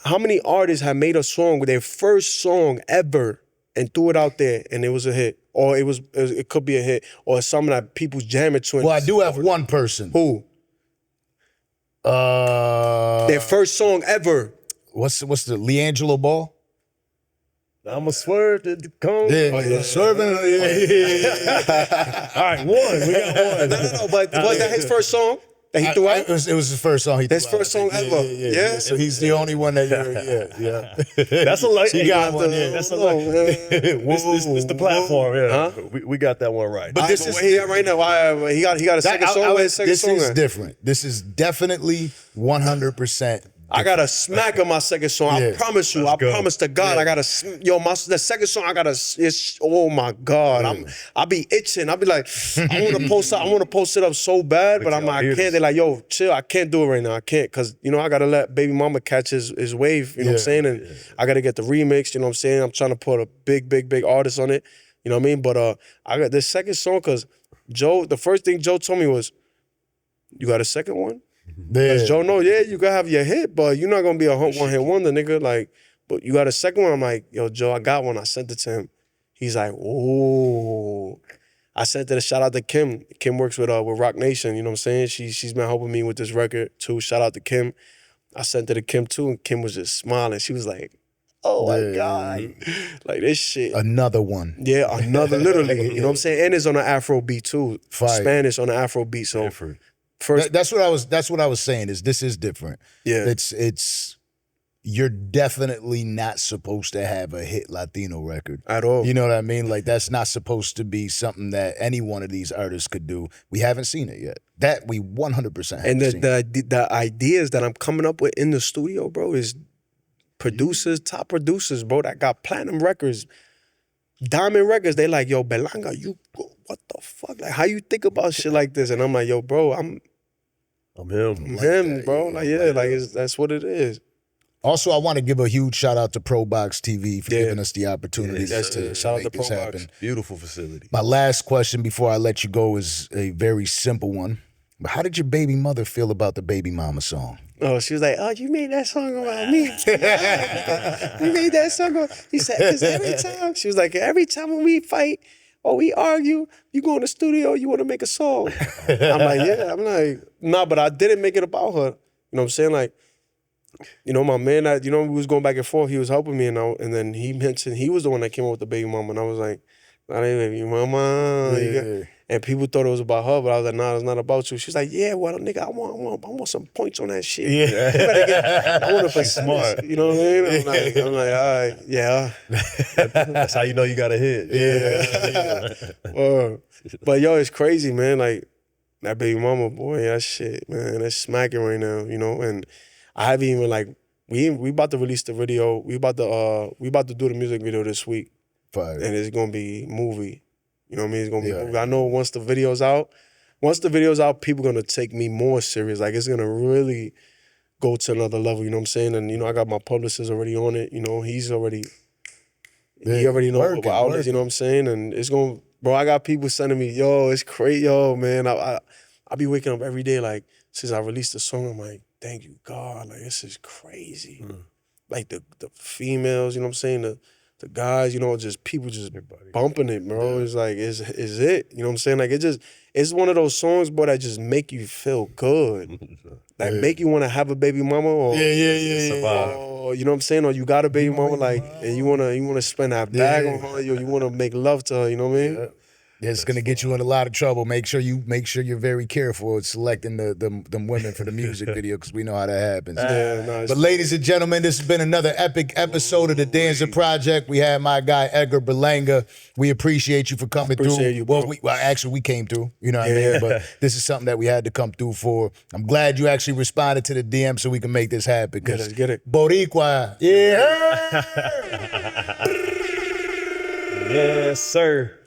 how many artists have made a song with their first song ever and threw it out there and it was a hit? Or it could be a hit, or something that people's jamming to. Well, I do have one person. Who? Their first song ever. What's the LiAngelo Ball? I'm a swerve to come. Yeah, serving. All right, one. We got one. No, but was that his first song that he threw out? It was his first song. His first song ever. Yeah. So he's the only one that yeah. That's a light. So you got one. Yeah. That's a light. This the platform. Yeah, Huh? we got that one right. But this is where he at right now. Why he got a second song? Where's his second this song? is different. This is definitely 100%. I got a smack on my second song. Yeah. I promise you. I promise to God. I got the second song. It's oh my God. I be itching. I be like, I want to post it up so bad, but I'm like, I can't. They're like, yo, chill. I can't do it right now. I can't, cause I gotta let Baby Mama catch his wave. You know what I'm saying? And I gotta get the remix. You know what I'm saying? I'm trying to put a big artist on it. You know what I mean? But I got this second song, cause Joe. The first thing Joe told me was, you got a second one? Because Joe know, you gotta have your hit, but you're not gonna be a one-hit wonder, nigga. Like, but you got a second one. I'm like, yo, Joe, I got one. I sent it to him. He's like, oh. I sent it a shout out to Kim. Kim works with Rock Nation, you know what I'm saying? She's been helping me with this record too. Shout out to Kim. I sent it to Kim too, and Kim was just smiling. She was like, oh my God. Like this shit. Another one. Yeah, another, literally. You know what I'm saying? And it's on an Afro beat too. Fire. Spanish on an Afro beat. So Different. That's what I was saying. This is different. Yeah. It's you're definitely not supposed to have a hit Latino record At all. You know what I mean? Like, that's not supposed to be something that any one of these artists could do. We haven't seen it yet. That we 100% haven't And seen. the ideas that I'm coming up with in the studio, bro, is producers, top producers, bro, that got platinum records, diamond records. They like, yo, Berlanga, you, what the fuck? Like, how you think about shit like this? And I'm like, yo, bro, I'm I'm him. him, bro. Like, yeah, like that's what it is. Also, I want to give a huge shout out to Pro Box TV for giving us the opportunity to shout out make to this Pro happen. Box. Beautiful facility. My last question before I let you go is a very simple one. But how did your baby mother feel about the Baby Mama song? Oh, she was like, "Oh, you made that song about me. You made that song." He said, "Because every time," she was like, "every time when we fight or we argue, you go in the studio, you want to make a song." I'm like, "Yeah." I'm like, "Nah," but I didn't make it about her. You know what I'm saying? Like, you know, my man, we was going back and forth. He was helping me, and then he mentioned he was the one that came up with the Baby Mama, and I was like, "Not even Baby Mama." Yeah. And people thought it was about her, but I was like, "Nah, it's not about you." She's like, "Yeah, well, nigga, I want some points on that shit. Yeah. I want to play smart. You know what I mean?" I'm like, all right, yeah. That's how you know you got a hit. Yeah. But yo, it's crazy, man. Like that Baby Mama, boy, that shit, man, that's smacking right now, you know. And I haven't even like we about to release the video. We about to do the music video this week, Fire. and it's gonna be movie. You know what I mean? It's gonna be. Yeah. Movie. I know once the video's out, people gonna take me more serious. Like it's gonna really go to another level. You know what I'm saying? And you know, I got my publicist already on it. You know, he already knows about outlets. You know what I'm saying? And it's gonna, bro. I got people sending me, yo, it's crazy, yo, man. I be waking up every day like since I released the song. I'm like, thank you, God. Like this is crazy. Like the females, you know what I'm saying? The guys, you know, just people just bumping it, bro. It's like, is it? You know what I'm saying? Like it's one of those songs, boy, that just make you feel good. Like make you want to have a baby mama or Yeah. or, you know what I'm saying? Or you got a baby mama, like, and you wanna spend that bag on her, or you wanna make love to her, you know what I mean? Yeah. It's gonna get you in a lot of trouble. Make sure you're very careful at selecting them women for the music video because we know how that happens. But ladies and gentlemen, this has been another epic episode of the Danza Project. We had my guy Edgar Berlanga. We appreciate you for coming through. You, bro. Well, actually, we came through. You know what I mean? But this is something that we had to come through for. I'm glad you actually responded to the DM so we can make this happen. Yeah, let's get it. Boricua, yeah. Yes, sir.